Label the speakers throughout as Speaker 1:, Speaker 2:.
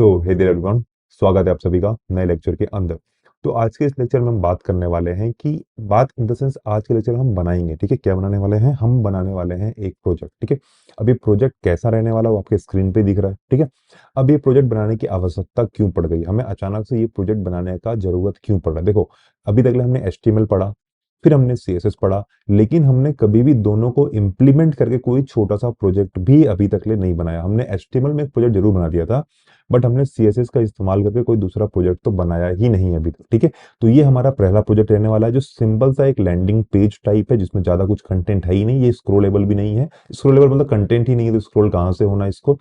Speaker 1: Hey there everyone, स्वागत है आप सभी का नए लेक्चर के अंदर। तो आज के इस लेक्चर में हम बात करने वाले हैं कि बात इन द सेंस आज के लेक्चर हम बनाएंगे, ठीक है। क्या बनाने वाले हैं? हम बनाने वाले हैं एक प्रोजेक्ट, ठीक है। अब ये प्रोजेक्ट कैसा रहने वाला है वो आपके स्क्रीन पे दिख रहा है, ठीक है। अब ये प्रोजेक्ट बनाने की आवश्यकता क्यों पड़ गई हमें, अचानक से ये प्रोजेक्ट बनाने का जरूरत क्यों पड़ रहा है? देखो, अभी तक हमने एचटीएमएल पढ़ा, फिर हमने सीएसएस पढ़ा, लेकिन हमने कभी भी दोनों को इम्प्लीमेंट करके कोई छोटा सा प्रोजेक्ट भी अभी तक ले नहीं बनाया। हमने एचटीएमएल में एक प्रोजेक्ट जरूर बना दिया था, बट हमने सीएसएस का इस्तेमाल करके कोई दूसरा प्रोजेक्ट तो बनाया ही नहीं अभी तक, ठीक है। तो ये हमारा पहला प्रोजेक्ट रहने वाला है, जो सिंपल सा एक लैंडिंग पेज टाइप है, जिसमें ज्यादा कुछ कंटेंट है ही नहीं। ये स्क्रोलेबल भी नहीं है, स्क्रोलेबल मतलब कंटेंट ही नहीं है, तो स्क्रोल कहाँ से होना इसको।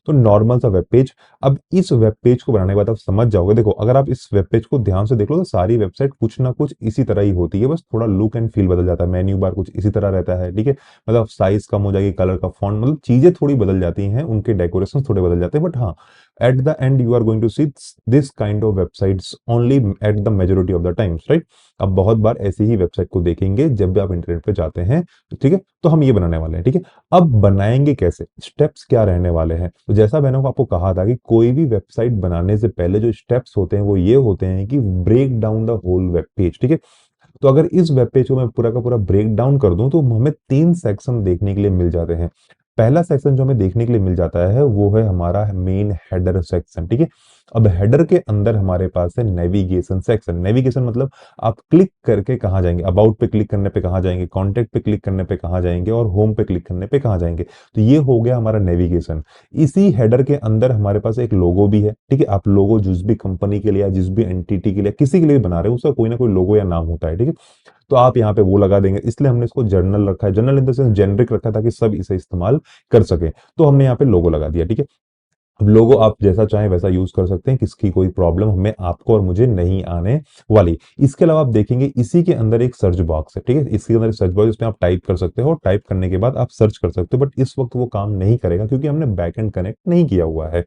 Speaker 1: तो नॉर्मल सा वेब पेज। अब इस वेब पेज को बनाने के बाद आप समझ जाओगे, देखो अगर आप इस वेब पेज को ध्यान से देख लो तो सारी वेबसाइट कुछ ना कुछ इसी तरह ही होती है, बस थोड़ा लुक एंड फील बदल जाता है, मेन्यू बार कुछ इसी तरह रहता है, ठीक है। मतलब साइज कम हो जाएगी, कलर का फॉन्ट, मतलब चीजें थोड़ी बदल जाती हैं, उनके डेकोरेशन थोड़े बदल जाते हैं, बट हाँ, at the end you are going to see this kind of websites only at the majority of the times, right. अब बहुत बार ऐसी ही वेबसाइट को देखेंगे जब भी आप इंटरनेट पे जाते हैं, ठीक है। तो हम ये बनाने वाले हैं, ठीक है। अब बनाएंगे कैसे, स्टेप्स क्या रहने वाले हैं? तो जैसा मैंने आपको कहा था कि कोई भी वेबसाइट बनाने से पहले जो स्टेप्स होते हैं वो ये होते हैं कि break down the whole web page, ठीक है। तो अगर इस वेब पेज को मैं पूरा का पूरा ब्रेक डाउन कर दूं तो हमें 3 सेक्शन देखने के लिए मिल जाते हैं। पहला सेक्शन जो हमें देखने के लिए मिल जाता है वो है हमारा मेन हेडर सेक्शन, ठीक है। अब हेडर के अंदर हमारे पास है नेविगेशन सेक्शन। नेविगेशन मतलब आप क्लिक करके कहाँ जाएंगे, अबाउट पे क्लिक करने पे कहाँ जाएंगे, कॉन्टेक्ट पे क्लिक करने पे कहाँ जाएंगे और होम पे क्लिक करने पे कहाँ जाएंगे। तो ये हो गया हमारा नेविगेशन। इसी हेडर के अंदर हमारे पास एक लोगो भी है, ठीक है। आप लोगो जिस भी कंपनी के लिए या जिस भी एंटिटी के लिए किसी के लिए भी बना रहे हो उसका कोई ना कोई लोगो या नाम होता है, ठीक है। तो आप यहाँ पे वो लगा देंगे, इसलिए हमने इसको जर्नल रखा है, journal in the sense generic रखा ताकि सब इसे इस्तेमाल कर सके। तो हमने यहाँ पे लोगो लगा दिया, ठीक है। अब लोगो आप जैसा चाहें वैसा यूज कर सकते हैं, किसकी कोई प्रॉब्लम हमें आपको और मुझे नहीं आने वाली। इसके अलावा आप देखेंगे इसी के अंदर एक सर्च बॉक्स है, ठीक है। इसके अंदर सर्च बॉक्स, इसमें आप टाइप कर सकते हो, टाइप करने के बाद आप सर्च कर सकते हो, बट इस वक्त वो काम नहीं करेगा क्योंकि हमने बैकएंड कनेक्ट नहीं किया हुआ है।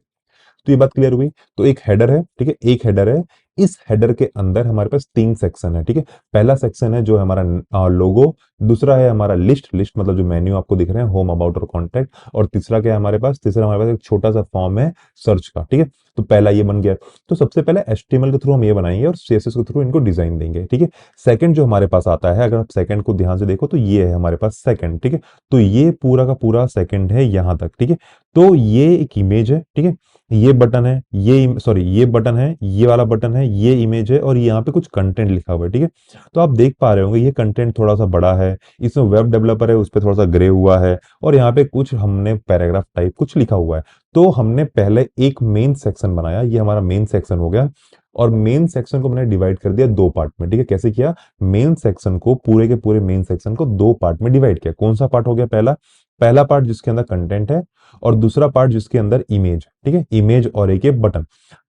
Speaker 1: तो ये बात क्लियर हुई। तो एक हेडर है, ठीक है, एक हेडर है। इस हेडर के अंदर हमारे पास 3 सेक्शन है, ठीक है। पहला सेक्शन है जो है हमारा लोगो, दूसरा है हमारा लिस्ट, लिस्ट मतलब जो मेन्यू आपको दिख रहे हैं, होम, अबाउट और कॉन्टैक्ट, और तीसरा क्या है हमारे पास, तीसरा हमारे पास एक छोटा सा फॉर्म है सर्च का, ठीक है। तो पहला ये बन गया। तो सबसे पहले एचटीएमएल के थ्रू हम ये बनाएंगे और सीएसएस के थ्रू इनको डिजाइन देंगे, ठीक है। सेकंड जो हमारे पास आता है, अगर आप सेकंड को ध्यान से देखो तो ये है हमारे पास सेकंड, ठीक है। तो ये पूरा का पूरा सेकंड है यहां तक, ठीक है। तो ये एक इमेज है, ठीक है। ये बटन है, ये सॉरी ये बटन है, ये वाला बटन है, ये इमेज है, और यहाँ पे कुछ कंटेंट लिखा हुआ है, ठीक है। तो आप देख पा रहे होंगे ये कंटेंट थोड़ा सा बड़ा है, इसमें वेब डेवलपर है उस पर थोड़ा सा ग्रे हुआ है, और यहाँ पे कुछ हमने पैराग्राफ टाइप कुछ लिखा हुआ है। तो हमने पहले एक मेन सेक्शन बनाया, ये हमारा मेन सेक्शन हो गया, और मेन सेक्शन को मैंने डिवाइड कर दिया 2 पार्ट में, ठीक है। कैसे किया? मेन सेक्शन को, पूरे के पूरे मेन सेक्शन को 2 पार्ट में डिवाइड किया। कौन सा पार्ट हो गया? पहला पहला पार्ट जिसके अंदर कंटेंट है, और दूसरा पार्ट जिसके अंदर इमेज, ठीक है, इमेज और एक ये बटन।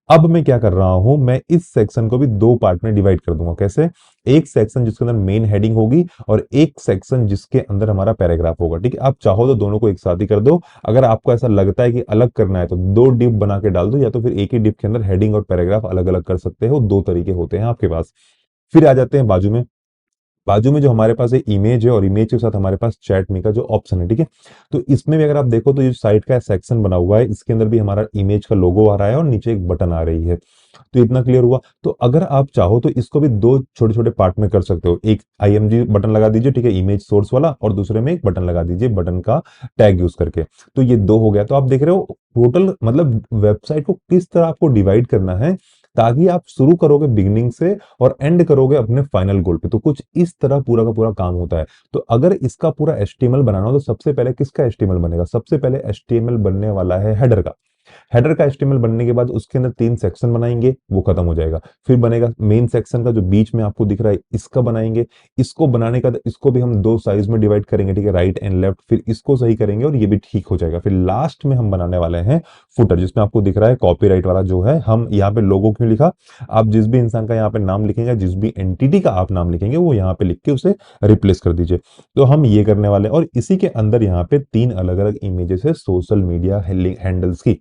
Speaker 1: अब मैं क्या कर रहा हूं, मैं इस सेक्शन को भी 2 पार्ट में डिवाइड कर दूंगा। कैसे? एक सेक्शन जिसके अंदर मेन हेडिंग होगी और एक सेक्शन जिसके अंदर हमारा पैराग्राफ होगा, ठीक है। आप चाहो तो दोनों को एक साथ ही कर दो, अगर आपको ऐसा लगता है कि अलग करना है तो 2 डिप बना के डाल दो, या तो फिर एक ही डिप के अंदर हेडिंग और पैराग्राफ अलग अलग कर सकते हो। 2 तरीके होते हैं आपके पास। फिर आ जाते हैं बाजू में। बाजू में जो हमारे पास एक इमेज है, और इमेज के साथ हमारे पास चैट मी का जो ऑप्शन है, ठीक है। तो इसमें भी अगर आप देखो तो ये साइट का सेक्शन बना हुआ है, इसके अंदर भी हमारा इमेज का लोगो आ रहा है और नीचे एक बटन आ रही है। तो इतना क्लियर हुआ। तो अगर आप चाहो तो इसको भी 2 छोटे छोटे पार्ट में कर सकते हो। एक आईएमजी बटन लगा दीजिए, ठीक है, इमेज सोर्स वाला, और दूसरे में एक बटन लगा दीजिए बटन का टैग यूज करके। तो ये 2 हो गया। तो आप देख रहे हो टोटल, मतलब वेबसाइट को किस तरह आपको डिवाइड करना है ताकि आप शुरू करोगे बिगिनिंग से और एंड करोगे अपने फाइनल गोल पे। तो कुछ इस तरह पूरा का पूरा काम होता है। तो अगर इसका पूरा एचटीएमएल बनाना हो तो सबसे पहले किसका एचटीएमएल बनेगा? सबसे पहले एचटीएमएल बनने वाला है हेडर का। हेडर का एचटीएमएल बनने के बाद उसके अंदर 3 सेक्शन बनाएंगे, वो खत्म हो जाएगा। फिर बनेगा मेन सेक्शन का जो बीच में आपको दिख रहा है, इसका बनाएंगे। इसको बनाने का इसको भी हम 2 साइज में डिवाइड करेंगे, ठीक है, राइट एंड लेफ्ट। फिर इसको सही करेंगे और ये भी ठीक हो जाएगा। फिर लास्ट में हम बनाने वाले हैं फुटर, जिसमें आपको दिख रहा है कॉपीराइट वाला जो है। हम यहाँ पे लोगो क्यों लिखा? आप जिस भी इंसान का यहाँ पे नाम लिखेंगे, जिस भी एंटिटी का आप नाम लिखेंगे, वो यहाँ पे लिख के उसे रिप्लेस कर दीजिए। तो हम ये करने वाले हैं, और इसी के अंदर यहाँ पे 3 अलग अलग इमेजेस है सोशल मीडिया हैंडल्स की।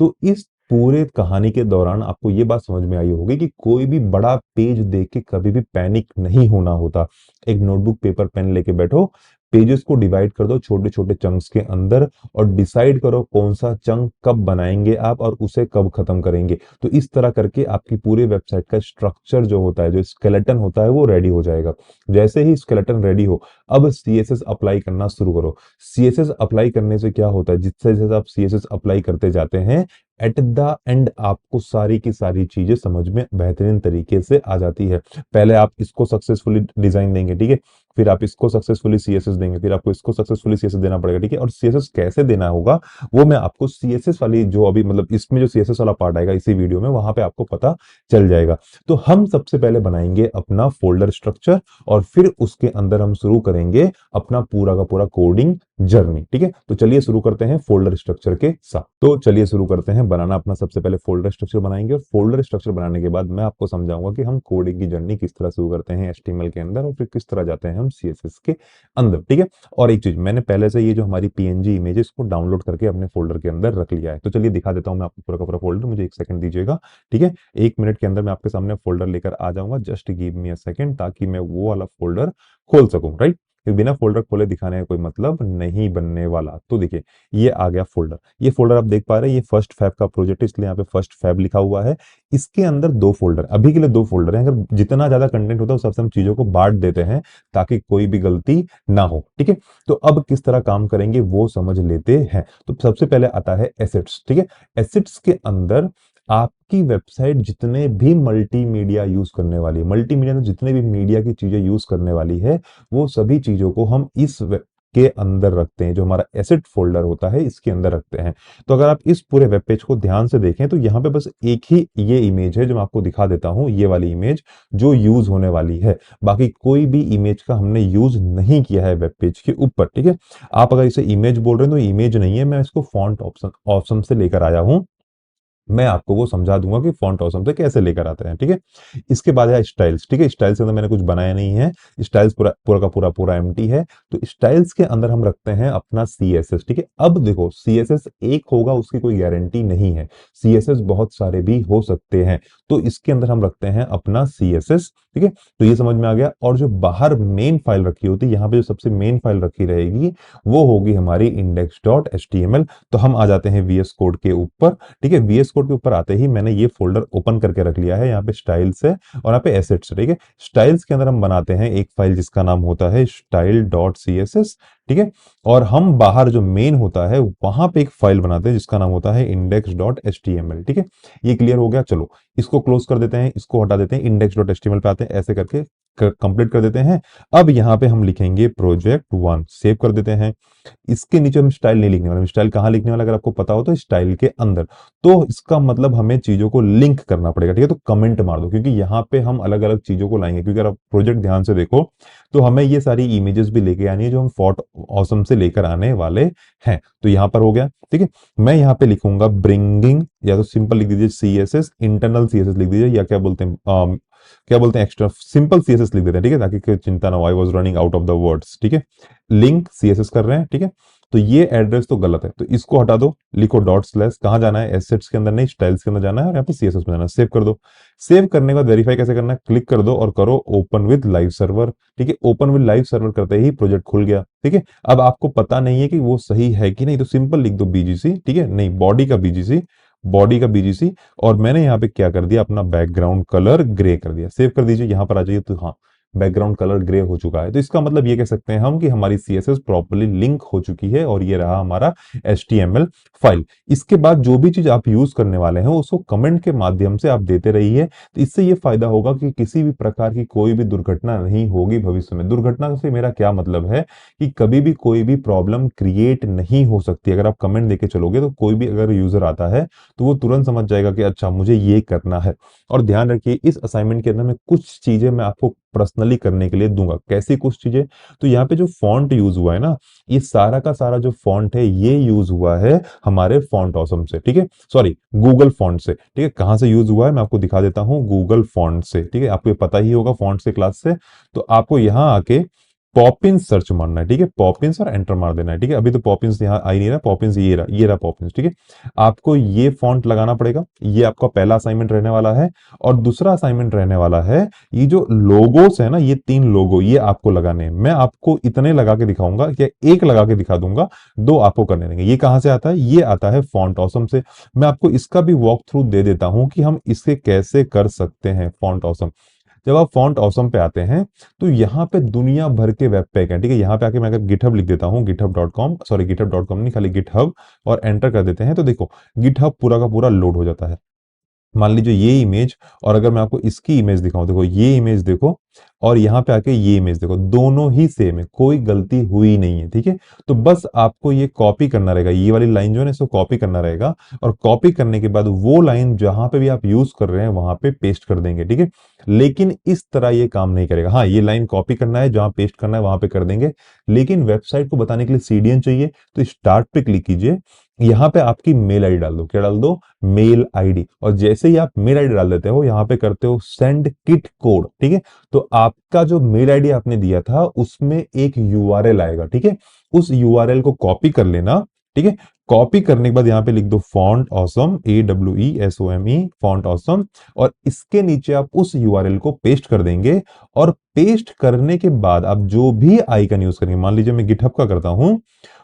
Speaker 1: तो इस पूरे कहानी के दौरान आपको ये बात समझ में आई होगी कि कोई भी बड़ा पेज देख के कभी भी पैनिक नहीं होना होता। एक नोटबुक पेपर पेन लेके बैठो, पेजेस को डिवाइड कर दो छोटे छोटे चंक्स के अंदर और डिसाइड करो कौन सा चंक कब बनाएंगे आप और उसे कब खत्म करेंगे। तो इस तरह करके आपकी पूरी वेबसाइट का स्ट्रक्चर जो होता है, जो स्केलेटन होता है, वो रेडी हो जाएगा। जैसे ही स्केलेटन रेडी हो, अब सीएसएस अप्लाई करना शुरू करो। सीएसएस अप्लाई करने से क्या होता है, जिससे जैसे आप सीएसएस अप्लाई करते जाते हैं, एट द एंड आपको सारी की सारी चीजें समझ में बेहतरीन तरीके से आ जाती है। पहले आप इसको सक्सेसफुली डिजाइन देंगे, ठीक है, फिर आप इसको सक्सेसफुली सीएसएस देंगे, फिर आपको इसको सक्सेसफुली सीएसएस देना पड़ेगा, ठीक है। और सीएसएस कैसे देना होगा वो मैं आपको सीएसएस वाली जो अभी मतलब इसमें जो सीएसएस वाला पार्ट आएगा इसी वीडियो में, वहां पे आपको पता चल जाएगा। तो हम सबसे पहले बनाएंगे अपना फोल्डर स्ट्रक्चर और फिर उसके अंदर हम शुरू करेंगे अपना पूरा का पूरा कोडिंग जर्नी, ठीक है। तो चलिए शुरू करते हैं फोल्डर स्ट्रक्चर के साथ। तो चलिए शुरू करते हैं बनाना अपना, सबसे पहले फोल्डर स्ट्रक्चर बनाएंगे और फोल्डर स्ट्रक्चर बनाने के बाद मैं आपको समझाऊंगा कि हम कोडिंग की जर्नी किस तरह शुरू करते हैं एचटीएमएल के अंदर और फिर किस तरह जाते हैं हम सीएसएस के अंदर, ठीक है। और एक चीज, मैंने पहले से ये जो हमारी पीएनजी इमेज है इसको डाउनलोड करके अपने फोल्डर के अंदर रख लिया है। तो चलिए दिखा देता हूं मैं आपको पूरा का पूरा फोल्डर, मुझे 1 सेकंड दीजिएगा, ठीक है। 1 मिनट के अंदर मैं आपके सामने फोल्डर लेकर आ जाऊंगा, just give me a second, ताकि मैं वो वाला फोल्डर खोल सकूं, राइट। बिना फोल्डर खोले दिखाने का कोई मतलब नहीं बनने वाला। तो देखिए ये आ गया फोल्डर। ये फोल्डर आप देख पा रहे हैं, ये फर्स्ट फैब का प्रोजेक्ट है, इसलिए यहाँ पे फर्स्ट फैब लिखा हुआ है। इसके अंदर 2 फोल्डर, अभी के लिए 2 फोल्डर हैं। अगर जितना ज्यादा कंटेंट होता है उस सबसे हम चीजों को बांट देते हैं ताकि कोई भी गलती ना हो, ठीक है। तो अब किस तरह काम करेंगे वो समझ लेते हैं। तो सबसे पहले आता है एसेट्स, ठीक है। एसेट्स के अंदर आपकी वेबसाइट जितने भी मल्टीमीडिया यूज करने वाली है, मल्टीमीडिया में जितने भी मीडिया की चीजें यूज करने वाली है, वो सभी चीजों को हम इस के अंदर रखते हैं। जो हमारा एसेट फोल्डर होता है इसके अंदर रखते हैं। तो अगर आप इस पूरे वेब पेज को ध्यान से देखें तो यहाँ पे बस एक ही ये इमेज है जो मैं आपको दिखा देता हूं, ये वाली इमेज जो यूज होने वाली है। बाकी कोई भी इमेज का हमने यूज नहीं किया है वेब पेज के ऊपर, ठीक है। आप अगर इसे इमेज बोल रहे हैं तो इमेज नहीं है, मैं इसको फॉन्ट ऑप्शन से लेकर आया हूं। मैं आपको वो समझा दूंगा कि फॉन्ट ऑसम से कैसे लेकर आते हैं, ठीक है। इसके बाद है स्टाइल्स, ठीक है। स्टाइल्स के अंदर मैंने कुछ बनाया नहीं है, स्टाइल्स पूरा पूरा का पूरा एम्प्टी है। तो स्टाइल्स के अंदर हम रखते हैं अपना सीएसएस, ठीक है। अब देखो सीएसएस एक होगा उसकी कोई गारंटी नहीं है, सीएसएस बहुत सारे भी हो सकते हैं। तो इसके अंदर हम रखते हैं अपना सीएसएस, ठीक है। तो ये समझ में आ गया। और जो बाहर मेन फाइल रखी होती है, यहाँ पे जो सबसे मेन फाइल रखी रहेगी वो होगी हमारी index.html। तो हम आ जाते हैं वीएस कोड के ऊपर, ठीक है। वीएस कोड के ऊपर आते ही मैंने ये फोल्डर ओपन करके रख लिया है। यहाँ पे स्टाइल्स है और यहाँ पे एसेट्स, ठीक है। स्टाइल्स के अंदर हम बनाते हैं एक फाइल जिसका नाम होता है style.css, ठीक है। और हम बाहर जो मेन होता है वहां पे एक फाइल बनाते हैं जिसका नाम होता है index.html, ठीक है। ये क्लियर हो गया। चलो इसको क्लोज कर देते हैं, इसको हटा देते हैं, index.html पे आते हैं, ऐसे करके कंप्लीट कर देते हैं। अब यहाँ पे हम लिखेंगे प्रोजेक्ट 1, सेव कर देते हैं। इसके नीचे हम स्टाइल नहीं लिखने वाले, हम स्टाइल कहाँ लिखने वाला अगर आपको पता हो तो स्टाइल के अंदर। तो इसका मतलब हमें चीजों को लिंक करना पड़ेगा, ठीक है। तो कमेंट मार दो, क्योंकि यहाँ पे हम अलग अलग चीजों को लाएंगे। क्योंकि अगर आप प्रोजेक्ट ध्यान से देखो तो हमें ये सारी इमेजेस भी लेके आनी है जो हम फॉन्ट ऑसम से लेकर आने वाले हैं। तो यहाँ पर हो गया, ठीक है। मैं यहाँ पे लिखूंगा ब्रिंगिंग, या तो सिंपल लिख दीजिए सीएसएस, इंटरनल सीएसएस लिख दीजिए, या क्या बोलते हैं एक्स्ट्रा सिंपल सीएसएस लिख देते हैं, ठीक है, ताकि कोई चिंता ना हो। I was running out of the words, ठीक है। लिंक सीएसएस कर रहे हैं, ठीक है। तो ये एड्रेस तो गलत है, तो इसको हटा दो, लिखो डॉट स्लैश, कहां जाना है, एसेट्स के अंदर नहीं स्टाइल्स के अंदर जाना है और यहाँ पे सीएसएस में जाना है। सेव कर दो। सेव करने के बाद वेरीफाई कैसे करना है, क्लिक कर दो और करो ओपन विद लाइव सर्वर, ठीक है। ओपन विद लाइव सर्वर करते ही प्रोजेक्ट खुल गया, ठीक है। अब आपको पता नहीं है कि वो सही है कि नहीं, तो सिंपल लिख दो बीजीसी, ठीक है, नहीं बॉडी का बीजीसी। और मैंने यहाँ पे क्या कर दिया, अपना बैकग्राउंड कलर ग्रे कर दिया। सेव कर दीजिए, यहां पर आ जाइए, तो हाँ बैकग्राउंड कलर ग्रे हो चुका है। तो इसका मतलब ये कह सकते हैं हम कि हमारी सीएसएस प्रॉपर्ली लिंक हो चुकी है और ये रहा हमारा एचटीएमएल फाइल। इसके बाद जो भी चीज आप यूज करने वाले हैं उसको कमेंट के माध्यम से आप देते रहिए। तो इससे ये फायदा होगा कि किसी भी प्रकार की कोई भी दुर्घटना नहीं होगी भविष्य में। दुर्घटना से मेरा क्या मतलब है कि कभी भी कोई भी प्रॉब्लम क्रिएट नहीं हो सकती। अगर आप कमेंट देके चलोगे तो कोई भी अगर यूजर आता है तो वो तुरंत समझ जाएगा कि अच्छा मुझे ये करना है। और ध्यान रखिए इस असाइनमेंट के अंदर मैं कुछ चीजें मैं आपको पर्सनली करने के लिए दूंगा। कैसी कुछ चीजें, तो यहाँ पे जो फॉन्ट यूज हुआ है ना, ये सारा का सारा जो फॉन्ट है ये यूज हुआ है हमारे फॉन्ट ऑसम से, ठीक है, सॉरी गूगल फॉन्ट से, ठीक है। कहां से यूज हुआ है मैं आपको दिखा देता हूं, गूगल फॉन्ट से, ठीक है। आपको ये पता ही होगा फॉन्ट से क्लास से। तो आपको यहाँ आके पॉपिंस सर्च मारना है, ठीक है, पॉपिंस और एंटर मार देना है, ठीक है। अभी तो पॉपिंस यहाँ आ ही नहीं रहा, पॉपिंस ये रहा पॉपिंस, ठीक है। आपको ये फॉन्ट लगाना पड़ेगा, ये आपका पहला असाइनमेंट रहने वाला है। और दूसरा असाइनमेंट रहने वाला है, ये जो लोगोस है ना, ये 3 लोगो ये आपको लगाने हैं। मैं आपको इतने लगा के दिखाऊंगा, या एक लगा के दिखा दूंगा, 2 आपको करने देंगे। ये कहां से आता है? ये आता है फॉन्ट ऑसम से। मैं आपको इसका भी वॉक थ्रू दे देता हूं कि हम इसे कैसे कर सकते हैं, फॉन्ट ऑसम। जब आप फॉन्ट ऑसम पे आते हैं, तो यहाँ पे दुनिया भर के वेब पैक हैं, ठीक है। यहाँ पे आके मैं अगर गिटहब लिख देता हूँ, गिटहब.com, सॉरी गिटहब.com नहीं, खाली गिटहब, और एंटर कर देते हैं, तो देखो गिटहब पूरा का पूरा लोड हो जाता है। मान लीजिए ये इमेज, और अगर मैं आपको इसकी इमेज दिखाऊं, देखो ये इमेज देखो, और यहाँ पे आके ये इमेज देखो, दोनों ही सेम है, कोई गलती हुई नहीं है, ठीक है। तो बस आपको ये कॉपी करना रहेगा, ये वाली लाइन जो है ना, इसको कॉपी करना रहेगा। और कॉपी करने के बाद वो लाइन जहां पे भी आप यूज कर रहे हैं वहां पे पेस्ट कर देंगे, ठीक है। लेकिन इस तरह ये काम नहीं करेगा। हाँ, ये लाइन कॉपी करना है, जहां पेस्ट करना है वहां पे कर देंगे, लेकिन वेबसाइट को बताने के लिए सीडीएन चाहिए। तो स्टार्ट पे क्लिक कीजिए, यहाँ पे आपकी मेल आईडी डाल दो। क्या डाल दो? Mail ID. और जैसे ही आप मेल आईडी डाल देते हो, यहाँ पे करते हो सेंड किट कोड, ठीक है। तो आपका जो मेल आईडी आपने दिया था उसमें एक यूआरएल आएगा, ठीक है। उस यूआरएल को कॉपी कर लेना, ठीक है। कॉपी करने के बाद यहाँ पे लिख दो font awesome, AWESOME, font awesome. और इसके नीचे आप उस यूआरएल को पेस्ट कर देंगे। और पेस्ट करने के बाद आप जो भी आइकन यूज करेंगे, मान लीजिए मैं गिटहब का करता हूं,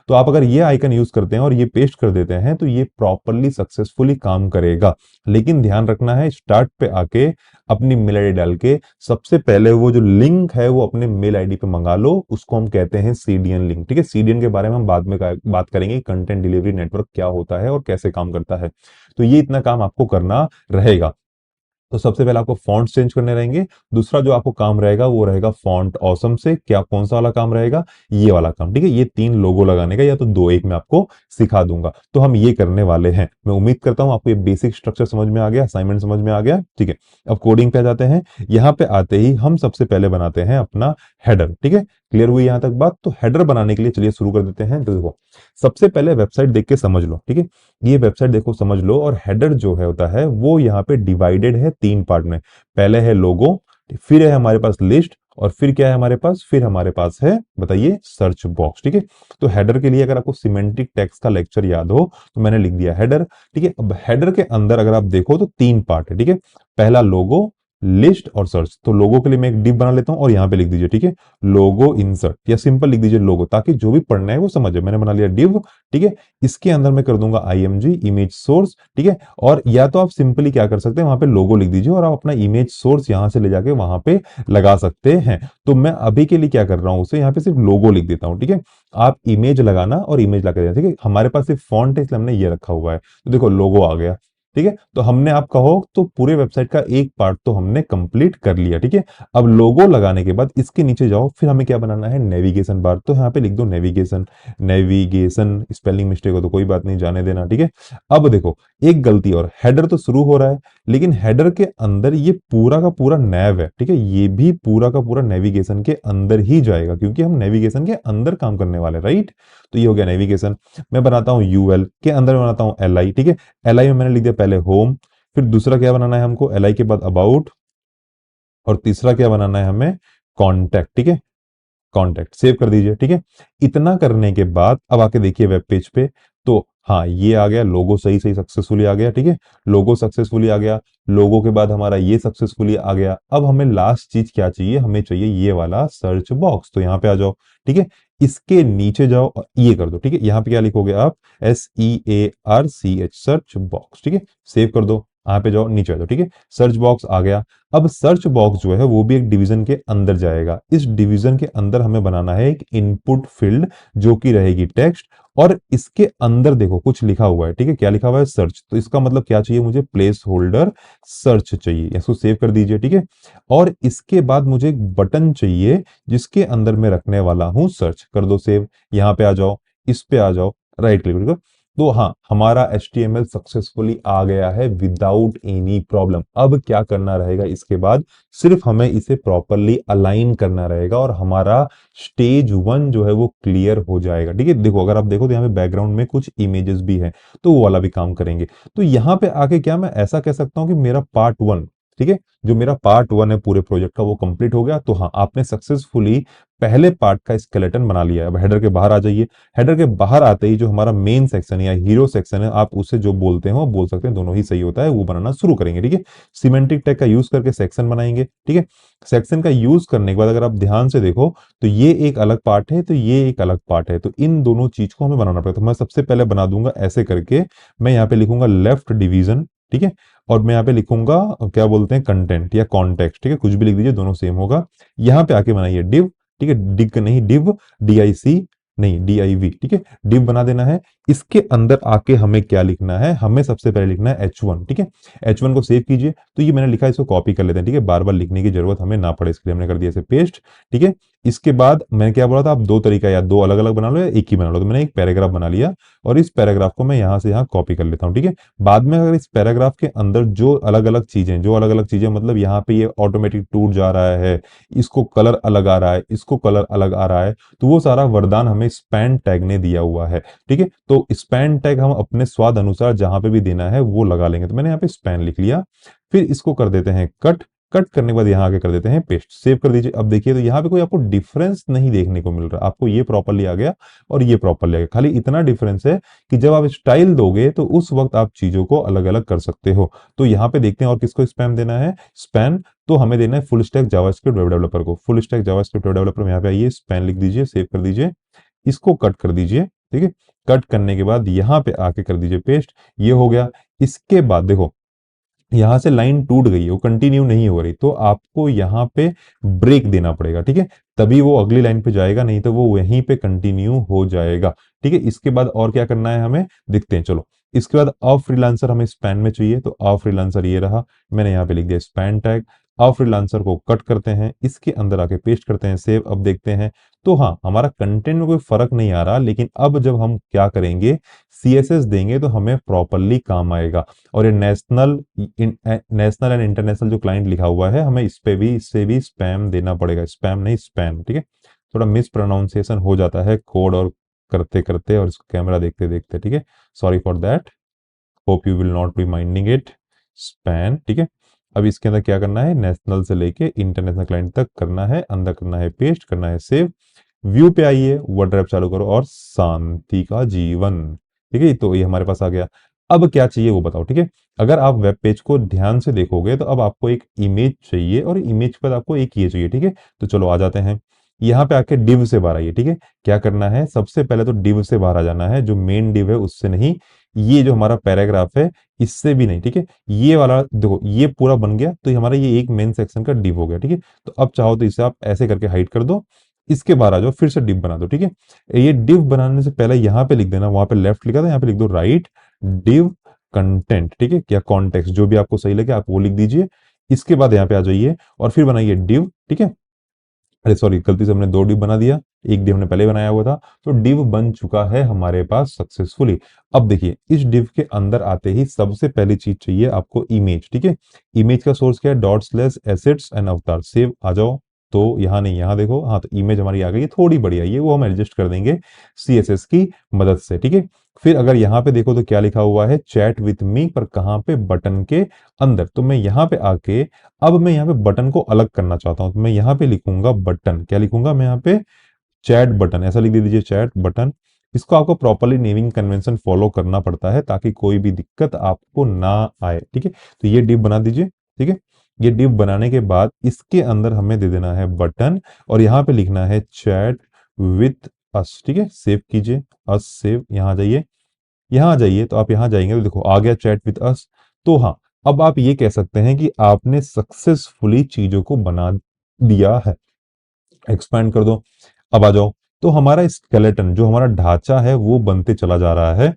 Speaker 1: तो आप अगर ये आइकन यूज करते हैं और ये पेस्ट कर देते हैं, तो ये प्रॉपरली सक्सेसफुली काम करेगा। लेकिन ध्यान रखना है, स्टार्ट पे आके अपनी मेल आईडी डाल के सबसे पहले वो जो लिंक है वो अपने मेल आईडी पे मंगा लो। उसको हम कहते हैं सीडीएन लिंक, ठीक है। सीडीएन के बारे में हम बाद में बात करेंगे, कंटेंट डिलीवरी नेटवर्क क्या होता है और कैसे काम करता है। तो ये इतना काम आपको करना रहेगा। तो सबसे पहले आपको फॉन्ट चेंज करने रहेंगे। दूसरा जो आपको काम रहेगा वो रहेगा फॉन्ट ऑसम से। क्या, कौन सा वाला काम रहेगा? ये वाला काम, ठीक है। ये 3 लोगो लगाने का, या तो 2, एक मैं आपको सिखा दूंगा। तो हम ये करने वाले हैं। मैं उम्मीद करता हूं आपको ये बेसिक स्ट्रक्चर समझ में आ गया, असाइनमेंट समझ में आ गया, ठीक है। अब कोडिंग पे आ जाते हैं। यहाँ पे आते ही हम सबसे पहले बनाते हैं अपना हेडर, ठीक है। क्लियर हुई यहां तक बात? तो हेडर बनाने के लिए चलिए शुरू कर देते हैं। तो देखो, सबसे पहले वेबसाइट देख के समझ लो, ठीक है। ये वेबसाइट देखो, समझ लो। और हेडर जो है होता है वो यहाँ पे डिवाइडेड है 3 पार्ट में। पहले है लोगो, फिर है हमारे पास लिस्ट, और फिर क्या है हमारे पास? फिर हमारे पास है, बताइए, सर्च बॉक्स, ठीक है। तो हेडर के लिए अगर आपको सिमेंटिक टेक्स्ट का लेक्चर याद हो तो मैंने लिख दिया हेडर, ठीक है। अब हेडर के अंदर अगर आप देखो तो 3 पार्ट है, ठीक है। पहला लोगो, लिस्ट और सर्च। तो लोगो के लिए मैं एक डिव बना लेता हूं और यहां पे लिख दीजिए, ठीक है, लोगो इंसर्ट, या सिंपल लिख दीजिए लोगो, ताकि जो भी पढ़ना है वो समझे। मैंने बना लिया डिव, ठीक है। इसके अंदर मैं कर दूंगा IMG, इमेज सोर्स, ठीक है। और या तो आप सिंपली क्या कर सकते हैं, वहां पे लोगो लिख दीजिए और आप अपना इमेज सोर्स यहां से ले जाके वहां पे लगा सकते हैं। तो मैं अभी के लिए क्या कर रहा हूं, उसे यहाँ पे सिर्फ लोगो लिख देता हूं, ठीक है। आप इमेज लगाना और इमेज लगा देना, ठीक है। हमारे पास सिर्फ फॉन्ट है इसलिए हमने ये रखा हुआ है। तो देखो लोगो आ गया, ठीक है। तो हमने, आप कहो तो पूरे वेबसाइट का एक पार्ट तो हमने कंप्लीट कर लिया, ठीक है। अब लोगो लगाने के बाद इसके नीचे जाओ, फिर हमें क्या बनाना है? Navigation bar. तो यहाँ पे लिख दो नेविगेशन, नेविगेशन। स्पेलिंग मिस्टेक हो तो कोई बात नहीं, जाने देना, ठीक है। अब देखो, एक गलती और, हेडर तो शुरू हो रहा है, लेकिन हेडर के अंदर ये पूरा का पूरा नेव है, ठीक है। ये भी पूरा का पूरा नेविगेशन के अंदर ही जाएगा, क्योंकि हम नेविगेशन के अंदर काम करने वाले, राइट। तो ये हो गया नेविगेशन। मैं बनाता हूं यूएल, के अंदर मैं बनाता हूं एलआई, ठीक है। एलआई में मैंने लिख दिया पहले होम, फिर दूसरा क्या बनाना है हमको? एलआई के बाद अबाउट, और तीसरा क्या बनाना है हमें? कॉन्टैक्ट, ठीक है। कॉन्टैक्ट सेव कर दीजिए, ठीक है। इतना करने के बाद अब आके देखिए वेब पेज पे, तो हाँ, ये आ गया लोगो, सही सही सक्सेसफुली आ गया, ठीक है। लोगो सक्सेसफुली आ गया। लोगो के बाद हमारा ये सक्सेसफुली आ गया। अब हमें लास्ट चीज क्या चाहिए? हमें चाहिए ये वाला सर्च बॉक्स। तो यहाँ पे आ जाओ, ठीक है। इसके नीचे जाओ और ये कर दो, ठीक है। यहाँ पे क्या लिखोगे आप? SEARCH, सर्च बॉक्स, ठीक है। सेव कर दो, यहाँ पे जाओ, नीचे आ जाओ, ठीक है। सर्च बॉक्स आ गया। अब सर्च बॉक्स जो है वो भी एक डिवीजन के अंदर जाएगा। इस डिवीजन के अंदर हमें बनाना है एक इनपुट फील्ड, जो कि रहेगी टेक्स्ट। और इसके अंदर देखो कुछ लिखा हुआ है, ठीक है। क्या लिखा हुआ है? सर्च। तो इसका मतलब क्या चाहिए मुझे? प्लेस होल्डर सर्च चाहिए। इसको सेव कर दीजिए, ठीक है। और इसके बाद मुझे एक बटन चाहिए जिसके अंदर मैं रखने वाला हूं सर्च। कर दो सेव। यहां पे आ जाओ, इस पे आ जाओ, राइट क्लिक करो। तो हाँ, हमारा HTML सक्सेसफुली आ गया है विदाउट एनी प्रॉब्लम। अब क्या करना रहेगा इसके बाद? सिर्फ हमें इसे प्रॉपरली अलाइन करना रहेगा और हमारा स्टेज 1 जो है वो क्लियर हो जाएगा, ठीक है। देखो, अगर आप देखो तो यहाँ पे बैकग्राउंड में कुछ इमेजेस भी हैं, तो वो वाला भी काम करेंगे। तो यहाँ पे आके क्या मैं ऐसा कह सकता हूँ कि मेरा पार्ट 1, ठीक है, जो मेरा पार्ट 1 है पूरे प्रोजेक्ट का, वो कंप्लीट हो गया। तो हाँ, आपने सक्सेसफुली पहले पार्ट का स्केलेटन बना लिया है। अब हेडर के बाहर आ जाइए। हेडर के बाहर आते ही जो हमारा मेन सेक्शन है या हीरो सेक्शन है, आप उसे जो बोलते हो बोल सकते हैं, दोनों ही सही होता है, वो बनाना शुरू करेंगे। ठीक है, सिमेंटिक टैग का यूज करके सेक्शन बनाएंगे। ठीक है, सेक्शन का यूज करने के बाद अगर आप ध्यान से देखो तो ये एक अलग पार्ट है, तो ये एक अलग पार्ट है, तो इन दोनों चीज को हमें बनाना पड़ेगा। तो मैं सबसे पहले बना दूंगा ऐसे करके, मैं यहाँ पे लिखूंगा लेफ्ट डिवीजन। ठीक है, और मैं यहाँ पे लिखूंगा क्या बोलते हैं, कंटेंट या कॉन्टेक्स्ट। ठीक है, कुछ भी लिख दीजिए, दोनों सेम होगा। यहाँ पे आके बनाइए डिव। ठीक है, डिग नहीं, डिव, DIC नहीं, DIV। ठीक है, डिव बना देना है। इसके अंदर आके हमें क्या लिखना है, हमें सबसे पहले लिखना है H1। ठीक है, H1 को सेव कीजिए। तो ये मैंने लिखा है, इसको कॉपी कर लेते हैं। ठीक है, बार बार लिखने की जरूरत हमें ना पड़े, इसके लिए हमने कर दिया इसे पेस्ट। ठीक है, इसके बाद मैंने क्या बोला था, आप दो तरीका, या दो अलग अलग बना लो या एक ही बना लो। तो मैंने एक पैराग्राफ बना लिया और इस पैराग्राफ को मैं यहां से यहां कॉपी कर लेता हूं। ठीक है, बाद में अगर इस पैराग्राफ के अंदर जो अलग अलग चीजें, मतलब यहाँ पे ये ऑटोमेटिक टूट जा रहा है, इसको कलर अलग आ रहा है, इसको कलर अलग आ रहा है, तो वो सारा वरदान हमें स्पैन टैग ने दिया हुआ है। ठीक है, तो स्पैन टैग हम अपने स्वाद अनुसार जहां पे भी देना है वो लगा लेंगे। तो मैंने यहाँ पे स्पैन लिख लिया। फिर इसको कर देते हैं कट। कट करने के बाद यहाँ आके कर देते हैं पेस्ट। सेव कर दीजिए। अब देखिए तो यहाँ पे कोई आपको डिफरेंस नहीं देखने को मिल रहा, आपको ये प्रॉपरली आ गया और ये प्रॉपरली आ गया। खाली इतना डिफरेंस है कि जब आप स्टाइल दोगे तो उस वक्त आप चीजों को अलग अलग कर सकते हो। तो यहाँ पे देखते हैं और किसको स्पैम देना है, स्पैन तो हमें देना है full stack JavaScript web developer को। Full stack JavaScript web developer में यहाँ पे आइए, स्पैन लिख दीजिए, सेव कर दीजिए, इसको कट कर दीजिए। ठीक है, कट करने के बाद यहाँ पे आके कर दीजिए पेस्ट। ये हो गया। इसके बाद देखो यहां से लाइन टूट गई है, वो कंटिन्यू नहीं हो रही, तो आपको यहाँ पे ब्रेक देना पड़ेगा। ठीक है, तभी वो अगली लाइन पे जाएगा, नहीं तो वो वहीं पे कंटिन्यू हो जाएगा। ठीक है, इसके बाद और क्या करना है हमें देखते हैं, चलो। इसके बाद अ फ्रीलांसर हमें स्पैन में चाहिए, तो अ फ्रीलांसर ये रहा, मैंने यहाँ पे लिख दिया स्पैन टैग। अ फ्रीलांसर को कट करते हैं, इसके अंदर आके पेस्ट करते हैं, सेव। अब देखते हैं तो हाँ, हमारा कंटेंट में कोई फर्क नहीं आ रहा, लेकिन अब जब हम क्या करेंगे, CSS देंगे तो हमें प्रॉपरली काम आएगा। और ये नेशनल एंड इंटरनेशनल जो क्लाइंट लिखा हुआ है, हमें इससे भी स्पैम देना पड़ेगा, स्पैम नहीं स्पैम। ठीक है, थोड़ा मिस प्रोनाउंसिएशन हो जाता है कोड और करते करते और इसको कैमरा देखते देखते। ठीक है, sorry for that, hope you will not be minding it, span. ठीक है, अब इसके अंदर क्या करना है, नेशनल से लेके इंटरनेशनल क्लाइंट तक करना है, अंदर करना है पेस्ट, करना है सेव। व्यू पे आइए, वर्ड रैप चालू करो और शांति का जीवन। ठीक है, तो ये हमारे पास आ गया। अब क्या चाहिए वो बताओ। ठीक है, अगर आप वेब पेज को ध्यान से देखोगे तो अब आपको एक इमेज चाहिए और इमेज पर आपको एक ये चाहिए। ठीक है, तो चलो आ जाते हैं, यहाँ पे आके डिव से बाहर आइए। ठीक है, क्या करना है, सबसे पहले तो डिव से बाहर आ जाना है, जो मेन डिव है उससे नहीं, ये जो हमारा पैराग्राफ है इससे भी नहीं। ठीक है, ये वाला देखो, ये पूरा बन गया, तो ये हमारा ये एक मेन सेक्शन का डिव हो गया। ठीक है, तो अब चाहो तो इसे आप ऐसे करके हाइड कर दो, इसके बाहर आ जाओ, फिर से डिव बना दो। ठीक है, ये डिव बनाने से पहले यहाँ पे लिख देना, वहां पे लेफ्ट लिखा था, यहाँ पे लिख दो राइट डिव कंटेंट। ठीक है, या कॉन्टेक्स्ट, जो भी आपको सही लगे आप वो लिख दीजिए। इसके बाद यहाँ पे आ जाइए और फिर बनाइए डिव। ठीक है, अरे सॉरी, गलती से हमने दो डिव बना दिया, एक डिव हमने पहले बनाया हुआ था। तो डिव बन चुका है हमारे पास सक्सेसफुली। अब देखिए, इस डिव के अंदर आते ही सबसे पहली चीज चाहिए आपको इमेज। ठीक है, इमेज का सोर्स क्या है, डॉट स्लैश एसेट्स एंड अवतार। सेव आ जाओ, तो यहाँ नहीं, यहाँ देखो, हाँ तो इमेज हमारी आ गई है, थोड़ी बड़ी आई है, वो हम एडजस्ट कर देंगे CSS की मदद से। ठीक है, फिर अगर यहाँ पे देखो तो क्या लिखा हुआ है, चैट विथ मी, पर कहाँ पे, बटन के अंदर। तो मैं यहाँ पे आके, अब मैं यहाँ पे बटन को अलग करना चाहता हूं, तो मैं यहाँ पे लिखूंगा बटन। क्या लिखूंगा मैं यहाँ पे, चैट बटन, ऐसा लिख दीजिए चैट बटन। इसको आपको प्रॉपरली नेमिंग कन्वेंशन फॉलो करना पड़ता है ताकि कोई भी दिक्कत आपको ना आए। ठीक है, तो ये डिव बना दीजिए। ठीक है, ये डिव बनाने के बाद इसके अंदर हमें दे देना है बटन और यहाँ पे लिखना है चैट विथ अस। ठीक है, सेव कीजिए, अस सेव, यहाँ आ जाइए, यहाँ आ जाइए, तो आप यहाँ जाएंगे तो देखो आ गया चैट विद अस। तो हाँ, अब आप ये कह सकते हैं कि आपने सक्सेसफुली चीजों को बना दिया है। एक्सपैंड कर दो, अब आ जाओ, तो हमारा स्केलेटन, जो हमारा ढांचा है वो बनते चला जा रहा है।